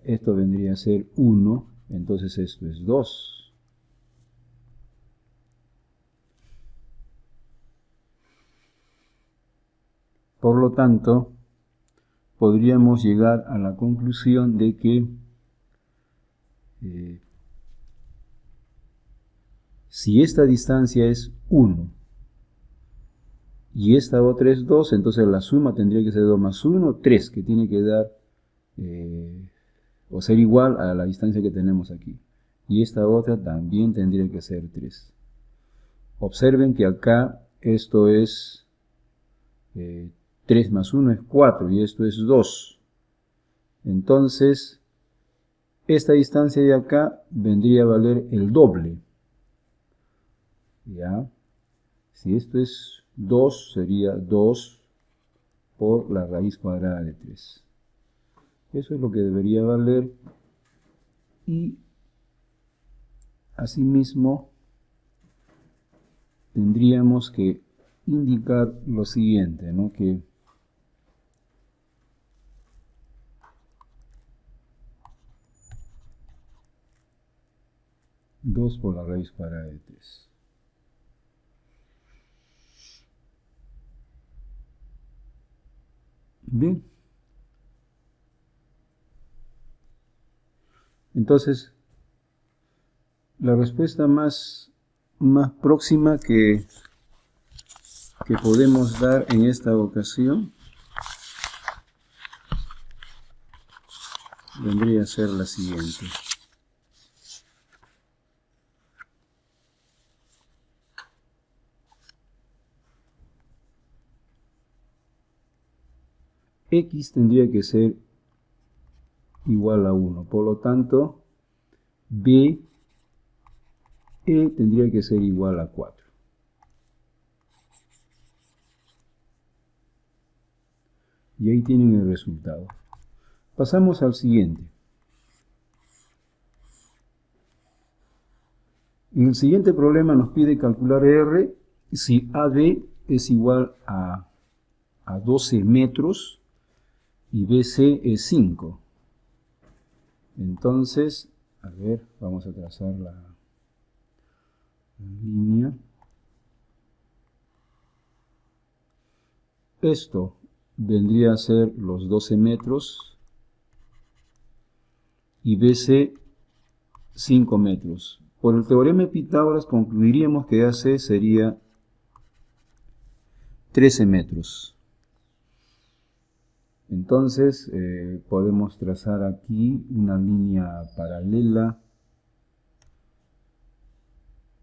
Speaker 3: esto vendría a ser 1, entonces esto es 2. Por lo tanto, podríamos llegar a la conclusión de que si esta distancia es 1 y esta otra es 2, entonces la suma tendría que ser 2 más 1, 3, que tiene que dar o ser igual a la distancia que tenemos aquí. Y esta otra también tendría que ser 3. Observen que acá esto es 3 más 1 es 4 y esto es 2. Entonces, esta distancia de acá vendría a valer el doble. ¿Ya? Si esto es 2, sería 2 por la raíz cuadrada de 3. Eso es lo que debería valer. Y asimismo tendríamos que indicar lo siguiente, ¿no? Que dos por la raíz cuadrada de 3. Bien. Entonces, la respuesta más próxima que podemos dar en esta ocasión vendría a ser la siguiente. X tendría que ser igual a 1, por lo tanto, BE tendría que ser igual a 4. Y ahí tienen el resultado. Pasamos al siguiente. En el siguiente problema nos pide calcular R si AB es igual a 12 metros y BC es 5. Entonces, a ver, vamos a trazar la línea. Esto vendría a ser los 12 metros y BC 5 metros. Por el teorema de Pitágoras concluiríamos que AC sería 13 metros. Entonces podemos trazar aquí una línea paralela,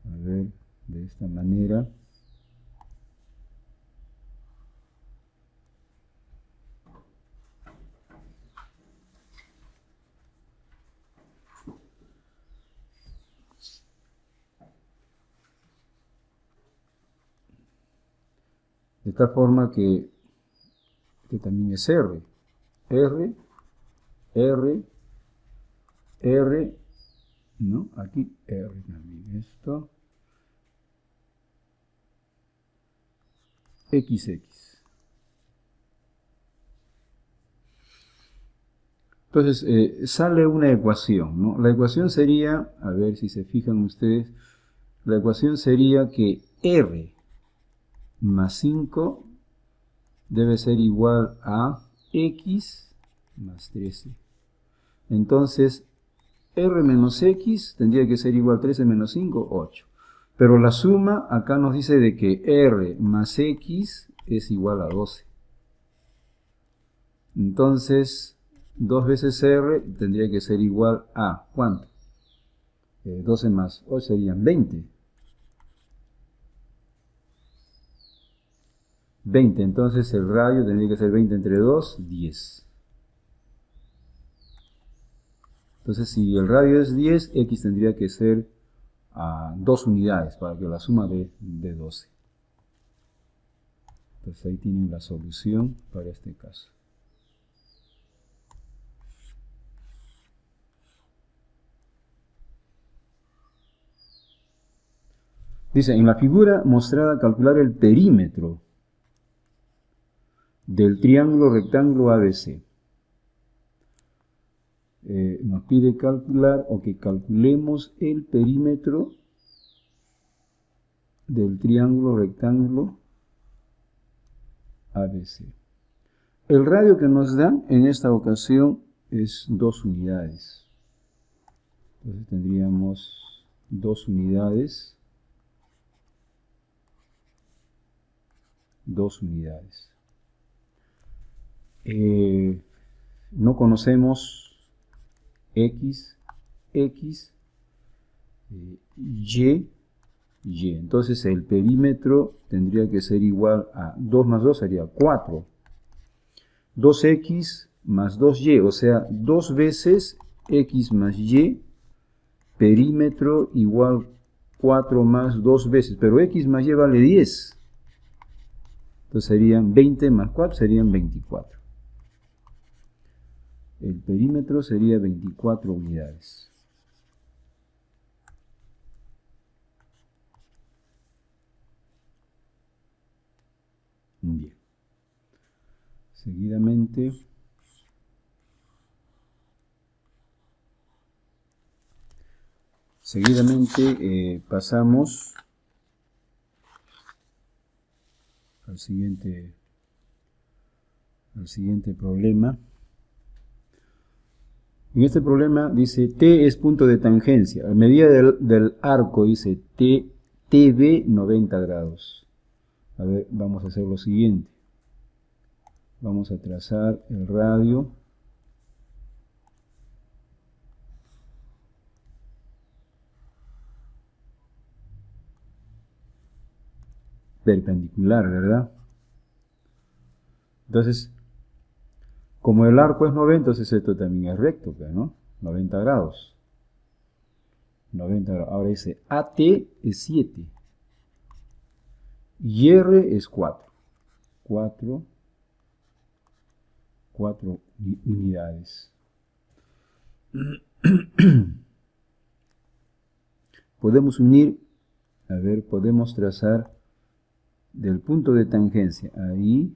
Speaker 3: a ver, de esta manera. De tal forma que también es R, ¿no? Aquí R también, esto, XX. Entonces, sale una ecuación, ¿no? La ecuación sería, a ver si se fijan ustedes, la ecuación sería que R más 5 debe ser igual a X más 13. Entonces, R menos X tendría que ser igual a 13 menos 5, 8. Pero la suma acá nos dice de que R más X es igual a 12. Entonces, 2 veces R tendría que ser igual a, ¿cuánto? 12 más 8 serían 20. 20, entonces el radio tendría que ser 20 entre 2, 10. Entonces, si el radio es 10, X tendría que ser a 2 unidades para que la suma dé de 12. Entonces ahí tienen la solución para este caso. Dice, en la figura mostrada calcular el perímetro del triángulo rectángulo ABC. Nos pide calcular o que calculemos el perímetro del triángulo rectángulo ABC. El radio que nos dan en esta ocasión es 2 unidades. Entonces tendríamos 2 unidades. 2 unidades. No conocemos X, X, Y, Y. Entonces el perímetro tendría que ser igual a 2 más 2 sería 4. 2X más 2Y, o sea, 2 veces X más Y, perímetro igual 4 más 2 veces, pero X más Y vale 10. Entonces serían 20 más 4, serían 24. El perímetro sería 24 unidades. Bien. Seguidamente pasamos al siguiente problema. En este problema dice T es punto de tangencia. A medida del arco dice TB 90 grados. A ver, vamos a hacer lo siguiente. Vamos a trazar el radio. Perpendicular, ¿verdad? Entonces, como el arco es 90, entonces esto también es recto, ¿no? 90 grados. 90 grados. Ahora dice AT es 7. Y R es 4. 4 unidades. Podemos unir, a ver, podemos trazar del punto de tangencia. Ahí.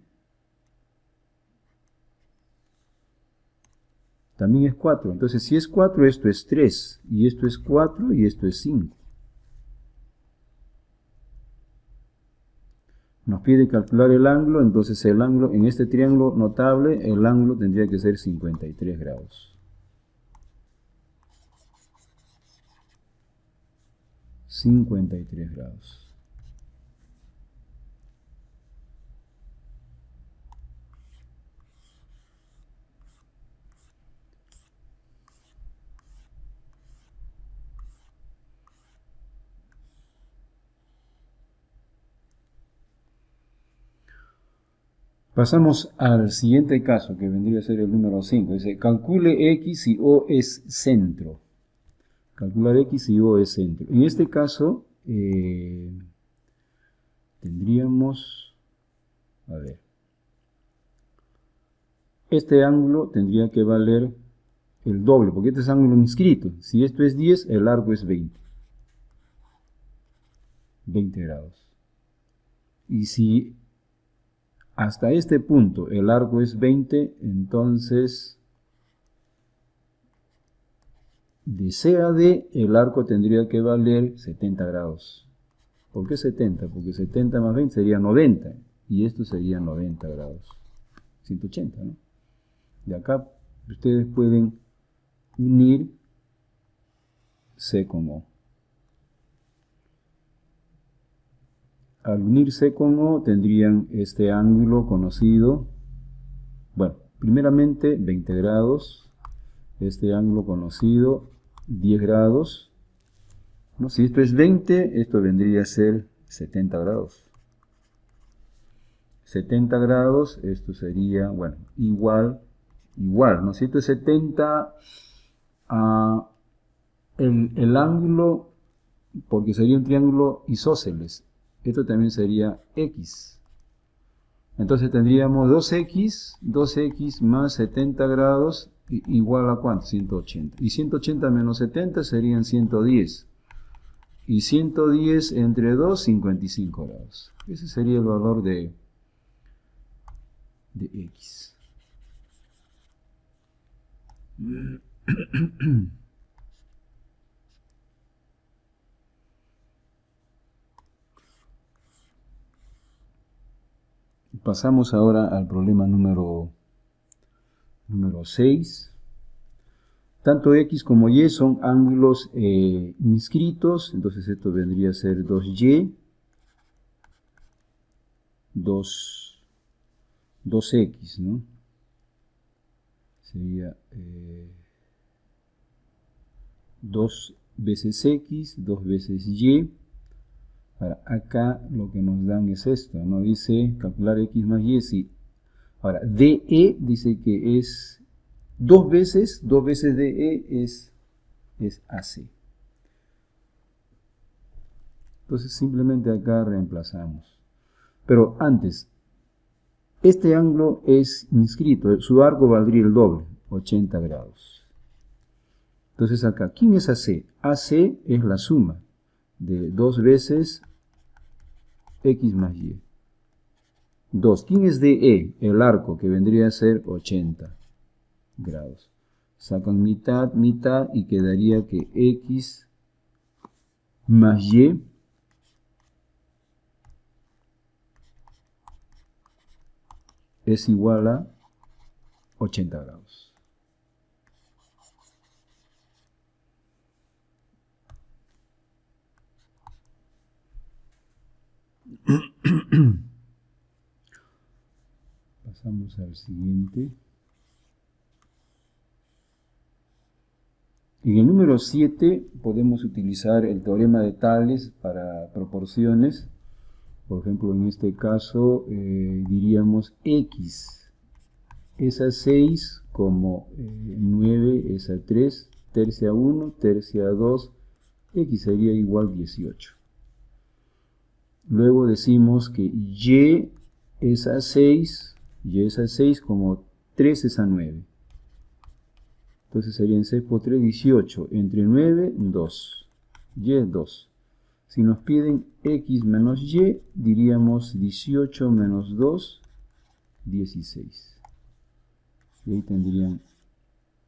Speaker 3: También es 4. Entonces, si es 4, esto es 3. Y esto es 4 y esto es 5. Nos pide calcular el ángulo. Entonces, el ángulo en este triángulo notable, el ángulo tendría que ser 53 grados. 53 grados. Pasamos al siguiente caso, que vendría a ser el número 5. Dice, calcule X si O es centro. Calcular X si O es centro. En este caso, tendríamos, a ver, este ángulo tendría que valer el doble, porque este es ángulo inscrito. Si esto es 10, el largo es 20. 20 grados. Y si hasta este punto el arco es 20, entonces de C a D el arco tendría que valer 70 grados. ¿Por qué 70? Porque 70 más 20 sería 90, y esto sería 90 grados. 180, ¿no? De acá ustedes pueden unir C con O. Al unir C con O tendrían este ángulo conocido, bueno, primeramente 20 grados, este ángulo conocido 10 grados, ¿no? Si esto es 20, esto vendría a ser 70 grados. 70 grados, esto sería, bueno, igual, ¿no? Si esto es 70, el ángulo, porque sería un triángulo isósceles, esto también sería X. Entonces tendríamos 2X más 70 grados igual a ¿cuánto? 180. Y 180 menos 70 serían 110. Y 110 entre 2, 55 grados. Ese sería el valor de X. Pasamos ahora al problema número 6. Tanto X como Y son ángulos inscritos, entonces esto vendría a ser 2Y, 2X, ¿no? Sería 2 veces X, 2 veces Y. Ahora, acá lo que nos dan es esto, ¿no? Dice calcular X más Y. Sí. Ahora, DE dice que es 2 veces DE es AC. Entonces simplemente acá reemplazamos. Pero antes, este ángulo es inscrito, su arco valdría el doble, 80 grados. Entonces acá, ¿quién es AC? AC es la suma de 2 veces X más Y. 2. ¿Quién es DE? El arco, que vendría a ser 80 grados. Sacan mitad, mitad, y quedaría que X más Y es igual a 80 grados. Pasamos al siguiente. En el número 7 podemos utilizar el teorema de Tales para proporciones. Por ejemplo, en este caso diríamos X es a 6 como 9 es a 3, tercia a 1, tercia a 2, X sería igual a 18. Luego decimos que Y es a 6, como 3 es a 9. Entonces serían 6 por 3, 18. Entre 9, 2. Y es 2. Si nos piden X menos Y, diríamos 18 menos 2, 16. Y ahí tendrían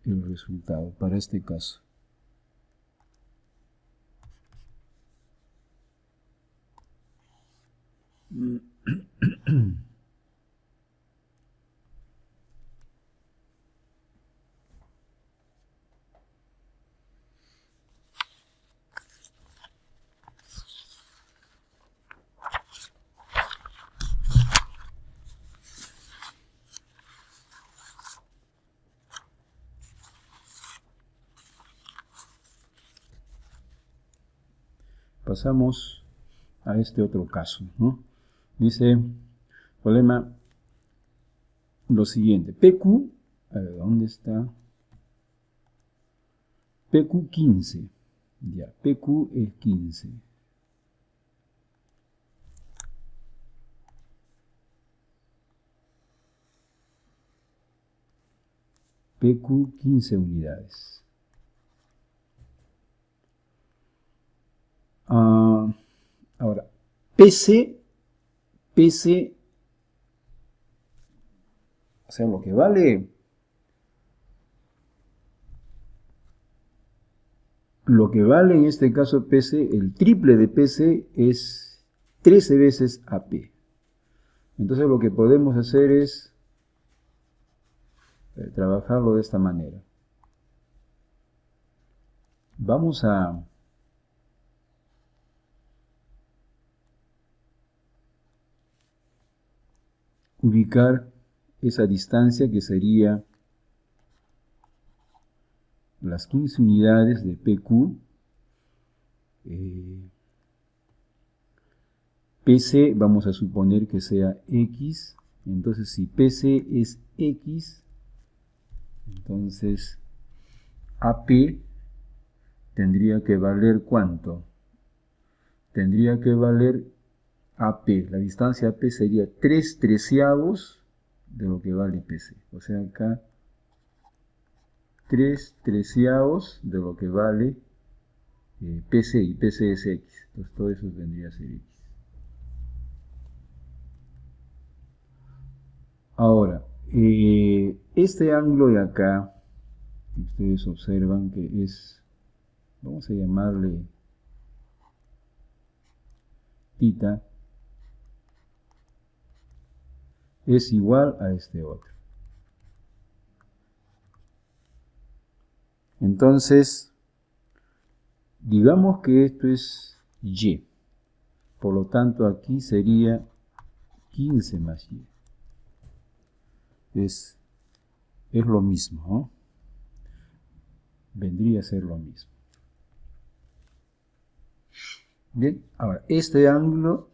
Speaker 3: el resultado para este caso. Pasamos a este otro caso, ¿no? Dice, problema, lo siguiente, PQ, a ver, ¿dónde está? PQ 15, ya, PQ es 15. PQ 15 unidades. Ahora, PC, o sea, lo que vale en este caso PC, el triple de PC es 13 veces AP. Entonces lo que podemos hacer es trabajarlo de esta manera. Vamos a ubicar esa distancia que sería las 15 unidades de PQ. PC vamos a suponer que sea X. Entonces si PC es X, entonces AP tendría que valer ¿cuánto? Tendría que valer AP, la distancia AP sería 3/13 de lo que vale PC. O sea, acá 3/13 de lo que vale PC, y PC es X. Entonces todo eso vendría a ser X. Ahora, este ángulo de acá, ustedes observan que es, vamos a llamarle θ, es igual a este otro. Entonces, digamos que esto es Y. Por lo tanto, aquí sería 15 más Y. Es lo mismo, ¿no? Vendría a ser lo mismo. Bien, ahora, este ángulo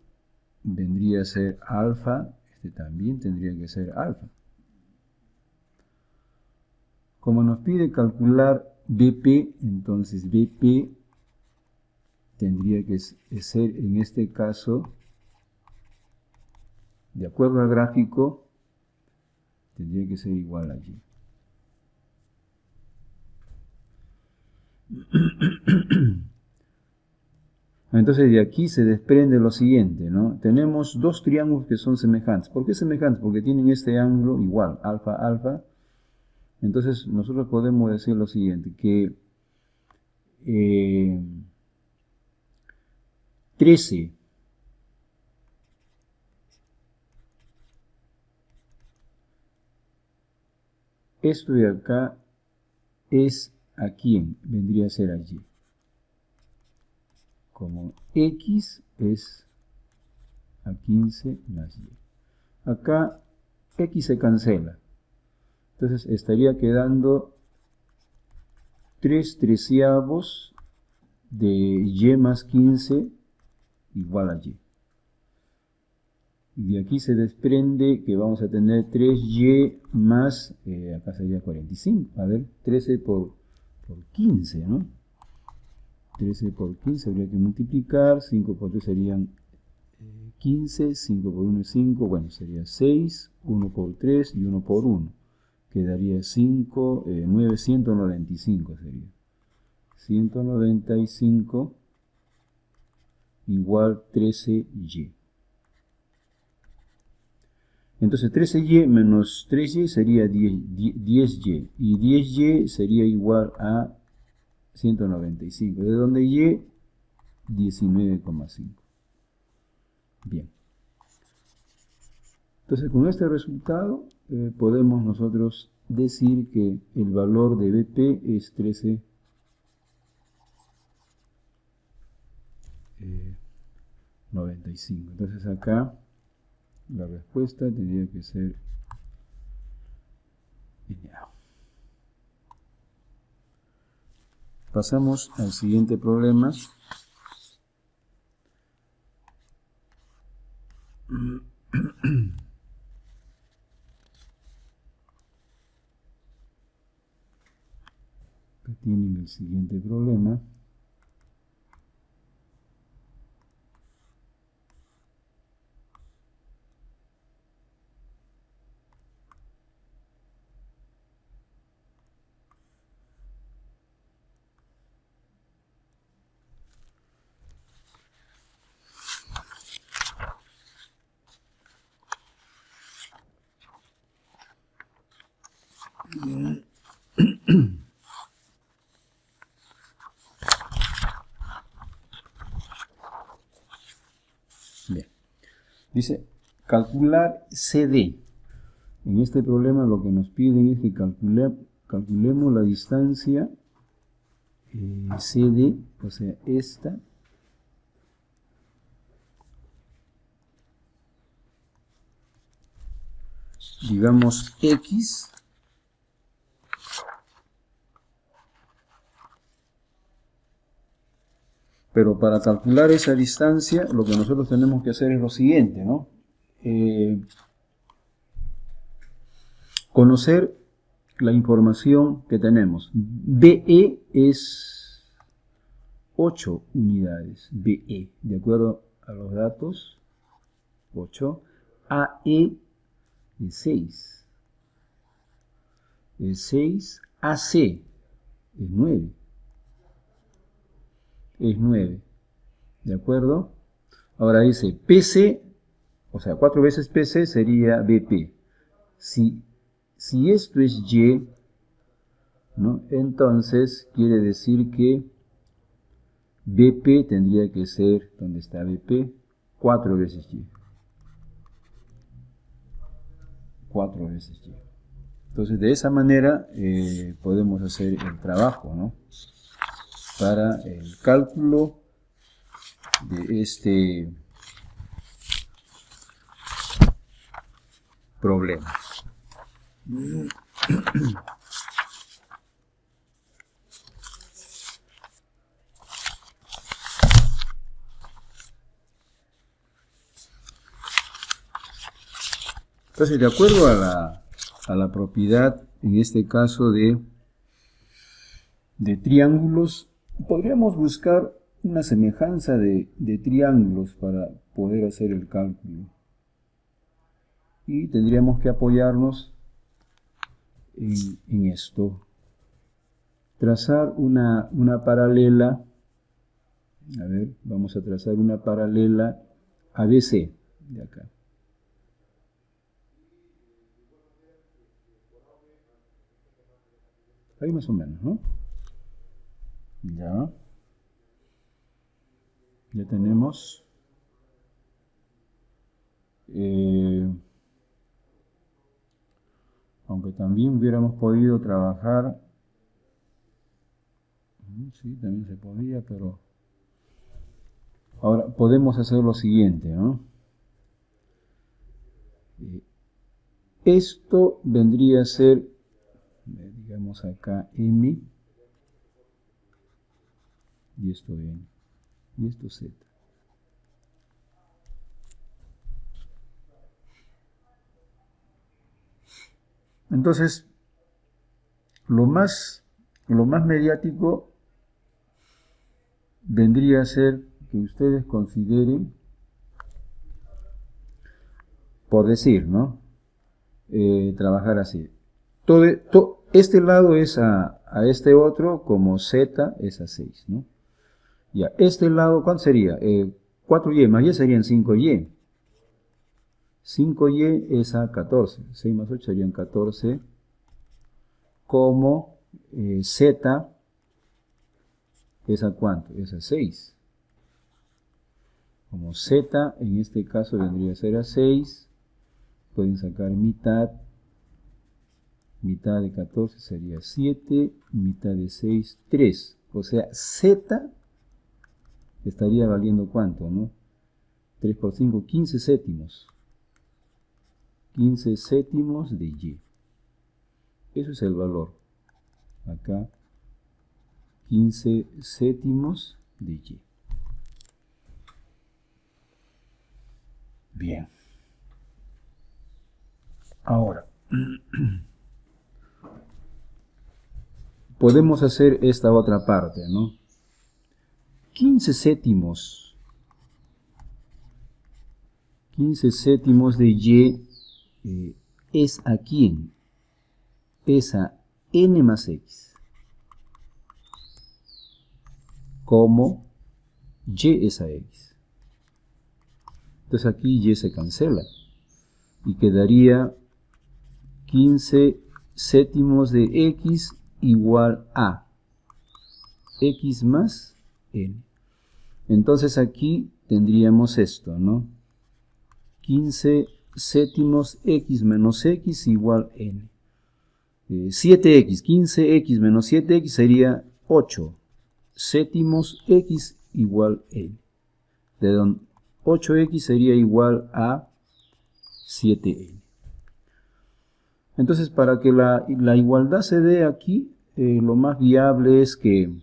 Speaker 3: vendría a ser alfa. Este también tendría que ser alfa. Como nos pide calcular BP, entonces BP tendría que ser, en este caso, de acuerdo al gráfico, tendría que ser igual a Y. Entonces de aquí se desprende lo siguiente, ¿no? Tenemos dos triángulos que son semejantes. ¿Por qué semejantes? Porque tienen este ángulo igual, alfa, alfa. Entonces nosotros podemos decir lo siguiente, que 13 esto de acá es a quién, vendría a ser a Y. Como X es a 15 más Y. Acá X se cancela. Entonces estaría quedando 3/13 de Y más 15 igual a Y. Y de aquí se desprende que vamos a tener 3Y más, acá sería 45. A ver, 13 por 15, ¿no? 13 por 15 habría que multiplicar, 5 por 3 serían 15, 5 por 1 es 5, bueno, sería 6, 1 por 3 y 1 por 1. Quedaría 5, 9, 195 sería. 195 igual 13Y. Entonces 13Y menos 3Y sería 10Y. Y 10Y sería igual a 195. De donde Y, 19,5. Bien. Entonces con este resultado podemos nosotros decir que el valor de BP es 13,95. Entonces acá la respuesta tendría que ser NA. Pasamos al siguiente problema. Acá tienen el siguiente problema. Bien. Dice, calcular CD. En este problema lo que nos piden es que calculemos la distancia CD, o sea, esta, digamos X, pero para calcular esa distancia lo que nosotros tenemos que hacer es lo siguiente, ¿no? Conocer la información que tenemos. BE es 8 unidades, BE, de acuerdo a los datos, 8, AE es 6, es 6, AC es 9, es 9, ¿de acuerdo? Ahora dice PC, o sea, 4 veces PC sería BP. Si esto es Y, ¿no? Entonces quiere decir que BP tendría que ser, ¿dónde está BP? 4 veces Y. 4 veces Y. Entonces de esa manera podemos hacer el trabajo, ¿no? Para el cálculo de este problema. Entonces, de acuerdo a la propiedad, en este caso de triángulos, podríamos buscar una semejanza de triángulos para poder hacer el cálculo. Y tendríamos que apoyarnos en esto. Trazar una paralela. A ver, vamos a trazar una paralela ABC de acá. Ahí más o menos, ¿no? Ya tenemos aunque también hubiéramos podido trabajar, sí, también se podía, pero ahora podemos hacer lo siguiente, ¿no? Esto vendría a ser, digamos acá M, y esto N, y esto Z. Entonces, lo más mediático vendría a ser que ustedes consideren, por decir, ¿no? Trabajar así. Este lado es a este otro como Z es a 6, ¿no? Ya, este lado, ¿cuánto sería? 4Y más Y serían 5Y. 5Y es a 14. 6 más 8 serían 14. Como Z es a ¿cuánto? Es a 6. Como Z en este caso vendría a ser a 6. Pueden sacar mitad. Mitad de 14 sería 7. Mitad de 6, 3. O sea, Z estaría valiendo ¿cuánto? ¿No? 3 por 5, 15 séptimos. 15 séptimos de Y. Eso es el valor. Acá, 15 séptimos de Y. Bien. Ahora, podemos hacer esta otra parte, ¿no? 15 séptimos. 15 séptimos de Y es a quién? Es a N más X. Como Y es a X. Entonces aquí Y se cancela. Y quedaría 15 séptimos de X igual a X más N. Entonces aquí tendríamos esto, ¿no? 15 séptimos X menos X igual N. 7X, 15X menos 7X sería 8. séptimos x igual n. De donde 8x sería igual a 7n. Entonces, para que la igualdad se dé aquí, lo más viable es que,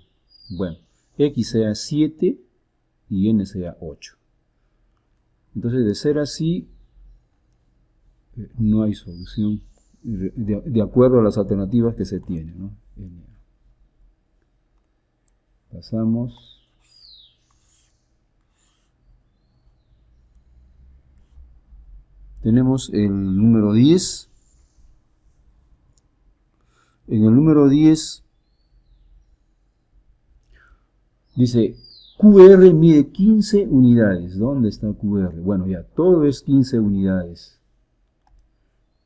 Speaker 3: bueno, x sea 7 y n sea 8. Entonces, de ser así, no hay solución de acuerdo a las alternativas que se tienen, ¿no? Pasamos. Tenemos el número 10. En el número 10 dice QR mide 15 unidades. ¿Dónde está QR? Bueno, ya todo es 15 unidades.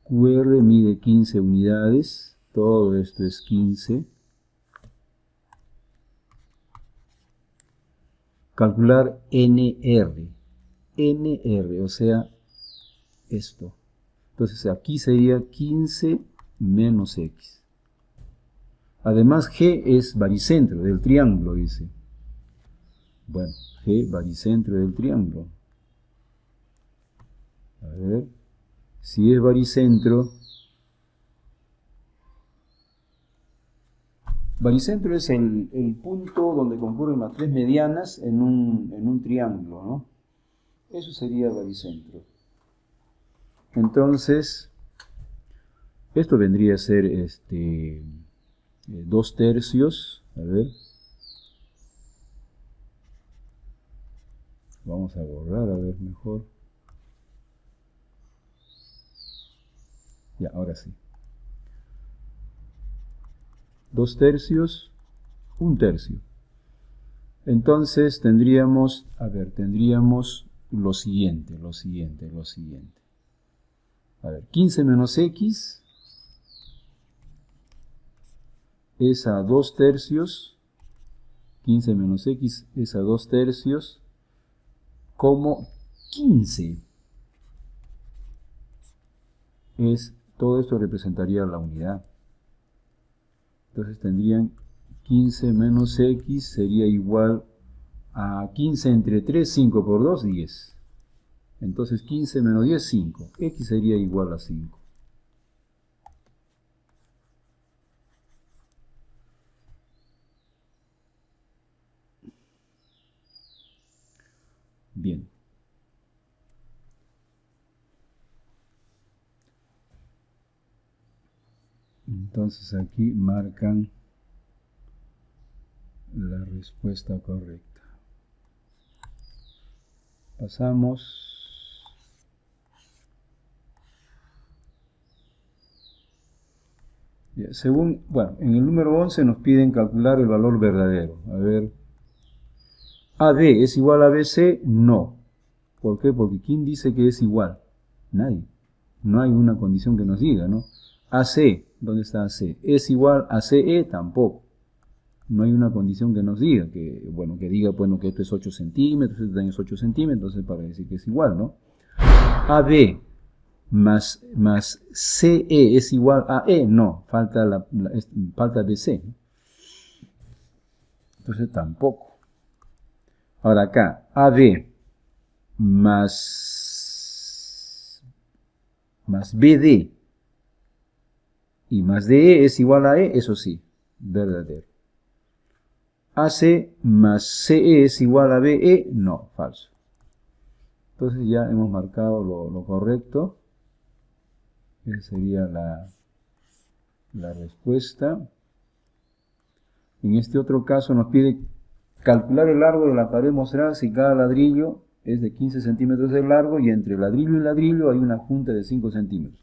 Speaker 3: QR mide 15 unidades. Todo esto es 15. Calcular NR. NR, o sea, esto. Entonces aquí sería 15 menos X. Además G es baricentro del triángulo, dice. Bueno, G baricentro del triángulo. A ver, si es baricentro. Baricentro es el punto donde concurren las tres medianas en un triángulo, ¿no? Eso sería baricentro. Entonces, esto vendría a ser 2/3. A ver. Vamos a borrar, a ver mejor. Ya, ahora sí. 2/3, 1/3. Entonces tendríamos, a ver, tendríamos lo siguiente. A ver, 15 menos X es a 2/3. 15 menos X es a 2/3. Como 15 es, todo esto representaría la unidad. Entonces tendrían 15 menos X sería igual a 15 entre 3, 5 por 2, 10. Entonces 15 menos 10, 5. X sería igual a 5. Bien. Entonces aquí marcan la respuesta correcta. Pasamos. Según, bueno, en el número 11 nos piden calcular el valor verdadero. A ver. AB es igual a BC, no. ¿Por qué? Porque ¿quién dice que es igual? Nadie. No hay una condición que nos diga, ¿no? AC, ¿dónde está AC? ¿Es igual a CE? Tampoco. No hay una condición que nos diga, que diga, bueno, que esto es 8 centímetros, esto también es 8 centímetros, entonces para decir que es igual, ¿no? AB más CE es igual a E, no, falta falta BC, ¿no? Entonces tampoco. Ahora acá, AB más BD y más DE es igual a E, eso sí, verdadero. AC más CE es igual a BE, no, falso. Entonces ya hemos marcado lo correcto. Esa sería la respuesta. En este otro caso nos pide calcular el largo de la pared mostrada si cada ladrillo es de 15 centímetros de largo y entre ladrillo y ladrillo hay una junta de 5 centímetros.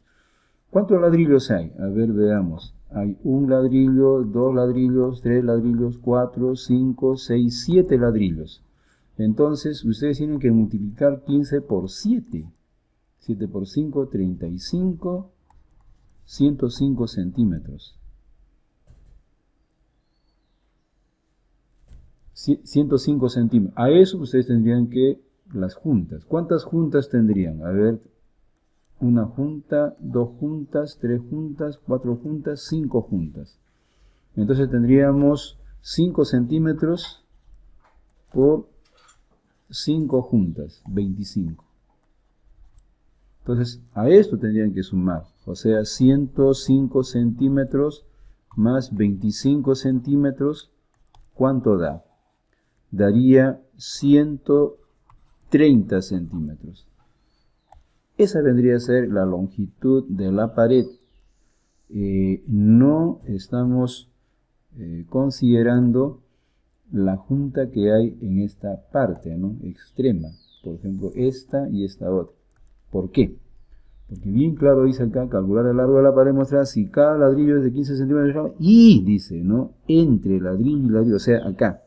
Speaker 3: ¿Cuántos ladrillos hay? A ver, veamos. Hay un ladrillo, 2 ladrillos, 3 ladrillos, 4, 5, 6, 7 ladrillos. Entonces, ustedes tienen que multiplicar 15 por 7. 7 por 5, 35, 105 centímetros. 105 centímetros. A eso ustedes tendrían que las juntas. ¿Cuántas juntas tendrían? A ver, una junta, 2 juntas, 3 juntas, 4 juntas, 5 juntas. Entonces tendríamos 5 centímetros por 5 juntas, 25. Entonces, a esto tendrían que sumar, o sea, 105 centímetros más 25 centímetros, ¿cuánto da? Daría 130 centímetros. Esa vendría a ser la longitud de la pared. No estamos considerando la junta que hay en esta parte, ¿no? Extrema. Por ejemplo, esta y esta otra. ¿Por qué? Porque bien claro dice acá, calcular el largo de la pared muestra si cada ladrillo es de 15 centímetros de largo y dice, ¿no? Entre ladrillo y ladrillo, o sea, acá,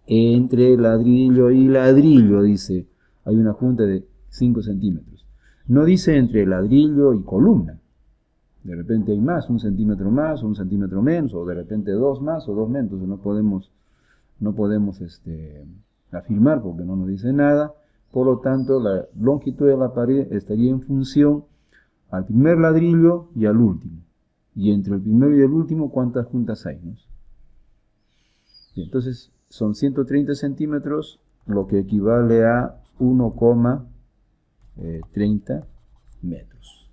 Speaker 3: entre ladrillo y ladrillo, dice, hay una junta de 5 centímetros. No dice entre ladrillo y columna. De repente hay más, 1 centímetro más, o 1 centímetro menos, o de repente 2 más o 2 menos. Entonces no podemos afirmar porque no nos dice nada. Por lo tanto, la longitud de la pared estaría en función al primer ladrillo y al último. Y entre el primero y el último, ¿cuántas juntas hay, no? Y entonces, son 130 centímetros, lo que equivale a 1,30 metros.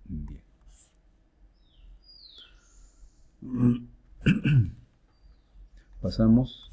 Speaker 3: Bien. Pasamos.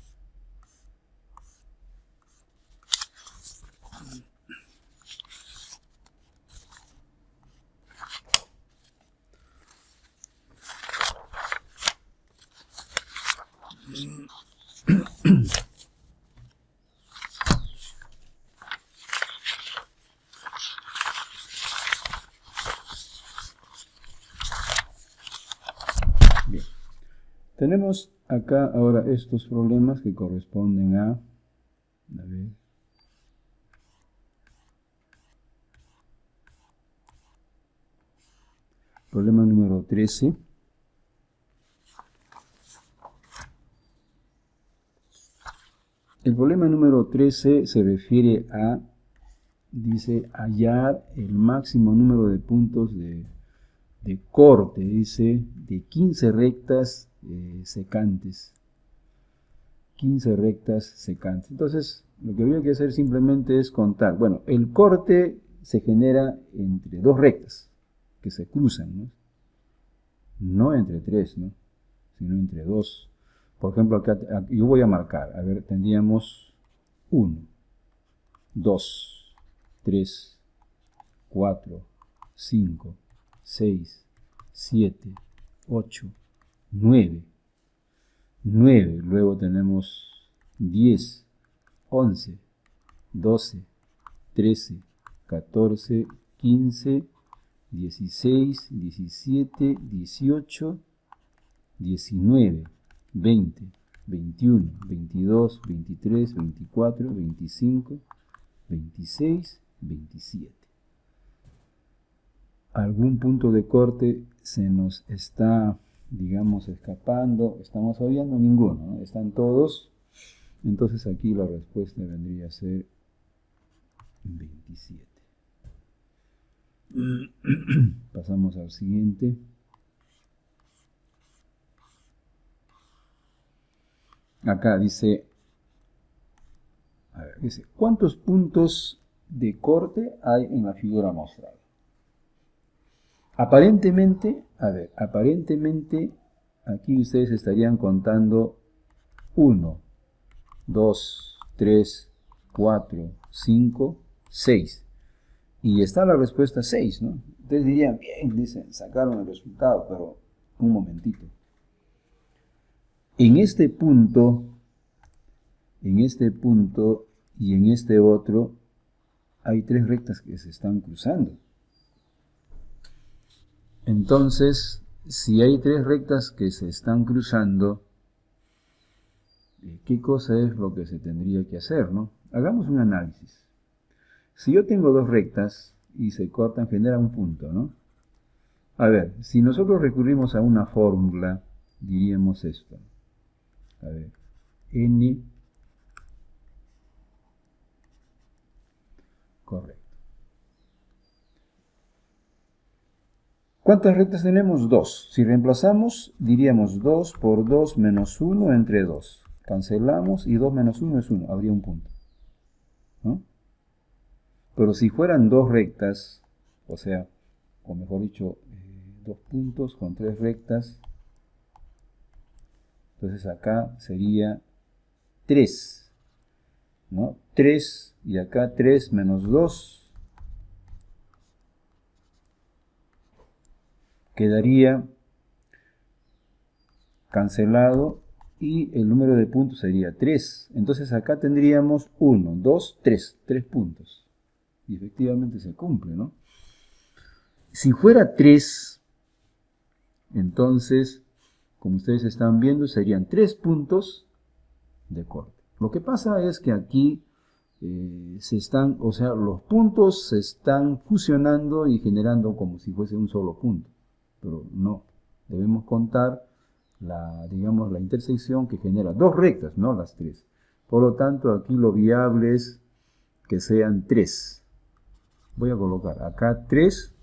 Speaker 3: Bien. Tenemos acá ahora estos problemas que corresponden a ver, problema número 13. El problema número 13 se refiere a, dice, hallar el máximo número de puntos de corte, dice, de 15 rectas secantes. 15 rectas secantes. Entonces, lo que había que hacer simplemente es contar. Bueno, el corte se genera entre dos rectas que se cruzan, ¿no? No entre tres, ¿no? Sino entre dos. Por ejemplo, acá yo voy a marcar. A ver, tendríamos 1, 2, 3, 4, 5, 6, 7, 8, 9. 9, luego tenemos 10, 11, 12, 13, 14, 15, 16, 17, 18, 19, 20, 21, 22, 23, 24, 25, 26, 27. Algún punto de corte se nos está, digamos, escapando, estamos obviando ninguno, ¿no? Están todos, entonces aquí la respuesta vendría a ser 27. Pasamos al siguiente. Acá dice, ¿cuántos puntos de corte hay en la figura mostrada? Aparentemente, aparentemente aquí ustedes estarían contando 1, 2, 3, 4, 5, 6. Y está la respuesta 6, ¿no? Ustedes dirían, bien, dicen, sacaron el resultado, pero un momentito. En este punto y en este otro, hay 3 rectas que se están cruzando. Entonces, si hay 3 rectas que se están cruzando, ¿qué cosa es lo que se tendría que hacer, no? Hagamos un análisis. Si yo tengo 2 rectas y se cortan, genera un punto, ¿no? A ver, si nosotros recurrimos a una fórmula, diríamos esto. A ver, n, correcto. ¿Cuántas rectas tenemos? 2. Si reemplazamos, diríamos 2 por 2 menos 1 entre 2. Cancelamos y 2 menos 1 es 1. Habría un punto, ¿no? Pero si fueran 2 rectas, o sea, o mejor dicho, 2 puntos con 3 rectas, entonces acá sería 3, ¿no? 3 y acá 3 menos 2. Quedaría cancelado y el número de puntos sería 3. Entonces acá tendríamos 1, 2, 3. 3 puntos. Y efectivamente se cumple, ¿no? Si fuera 3, entonces, como ustedes están viendo, serían 3 puntos de corte. Lo que pasa es que aquí los puntos se están fusionando y generando como si fuese un solo punto. Pero no, debemos contar la intersección que genera 2 rectas, no las 3. Por lo tanto, aquí lo viable es que sean 3. Voy a colocar acá 3,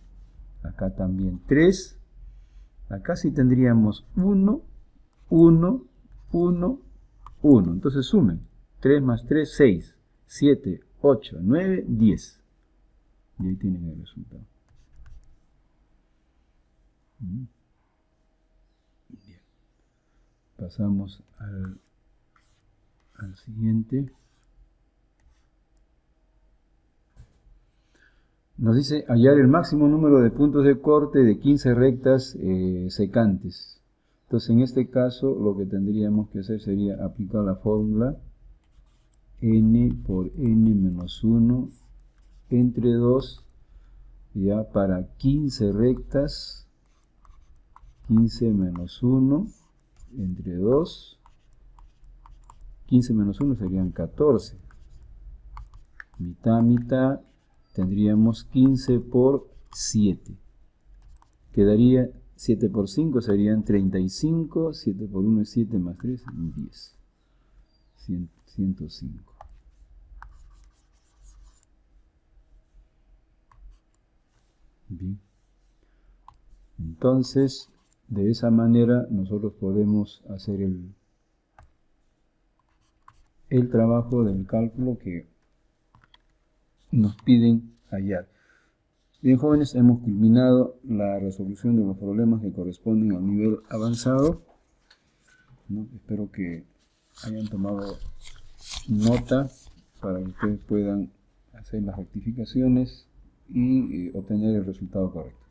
Speaker 3: acá también 3, acá sí tendríamos 1, 1, 1, 1. Entonces sumen, 3 más 3, 6, 7, 8, 9, 10. Y ahí tienen el resultado. Bien. Pasamos al siguiente. Nos dice hallar el máximo número de puntos de corte de 15 rectas secantes. Entonces en este caso lo que tendríamos que hacer sería aplicar la fórmula n por n menos 1 entre 2 ya para 15 rectas, 15 menos 1 entre 2, 15 menos 1 serían 14, mitad, mitad, tendríamos 15 por 7, quedaría 7 por 5 serían 35, 7 por 1 es 7 más 3, 10, 105. Bien, entonces de esa manera nosotros podemos hacer el trabajo del cálculo que nos piden hallar. Bien, jóvenes, hemos culminado la resolución de los problemas que corresponden al nivel avanzado, ¿no? Espero que hayan tomado nota para que ustedes puedan hacer las rectificaciones y obtener el resultado correcto.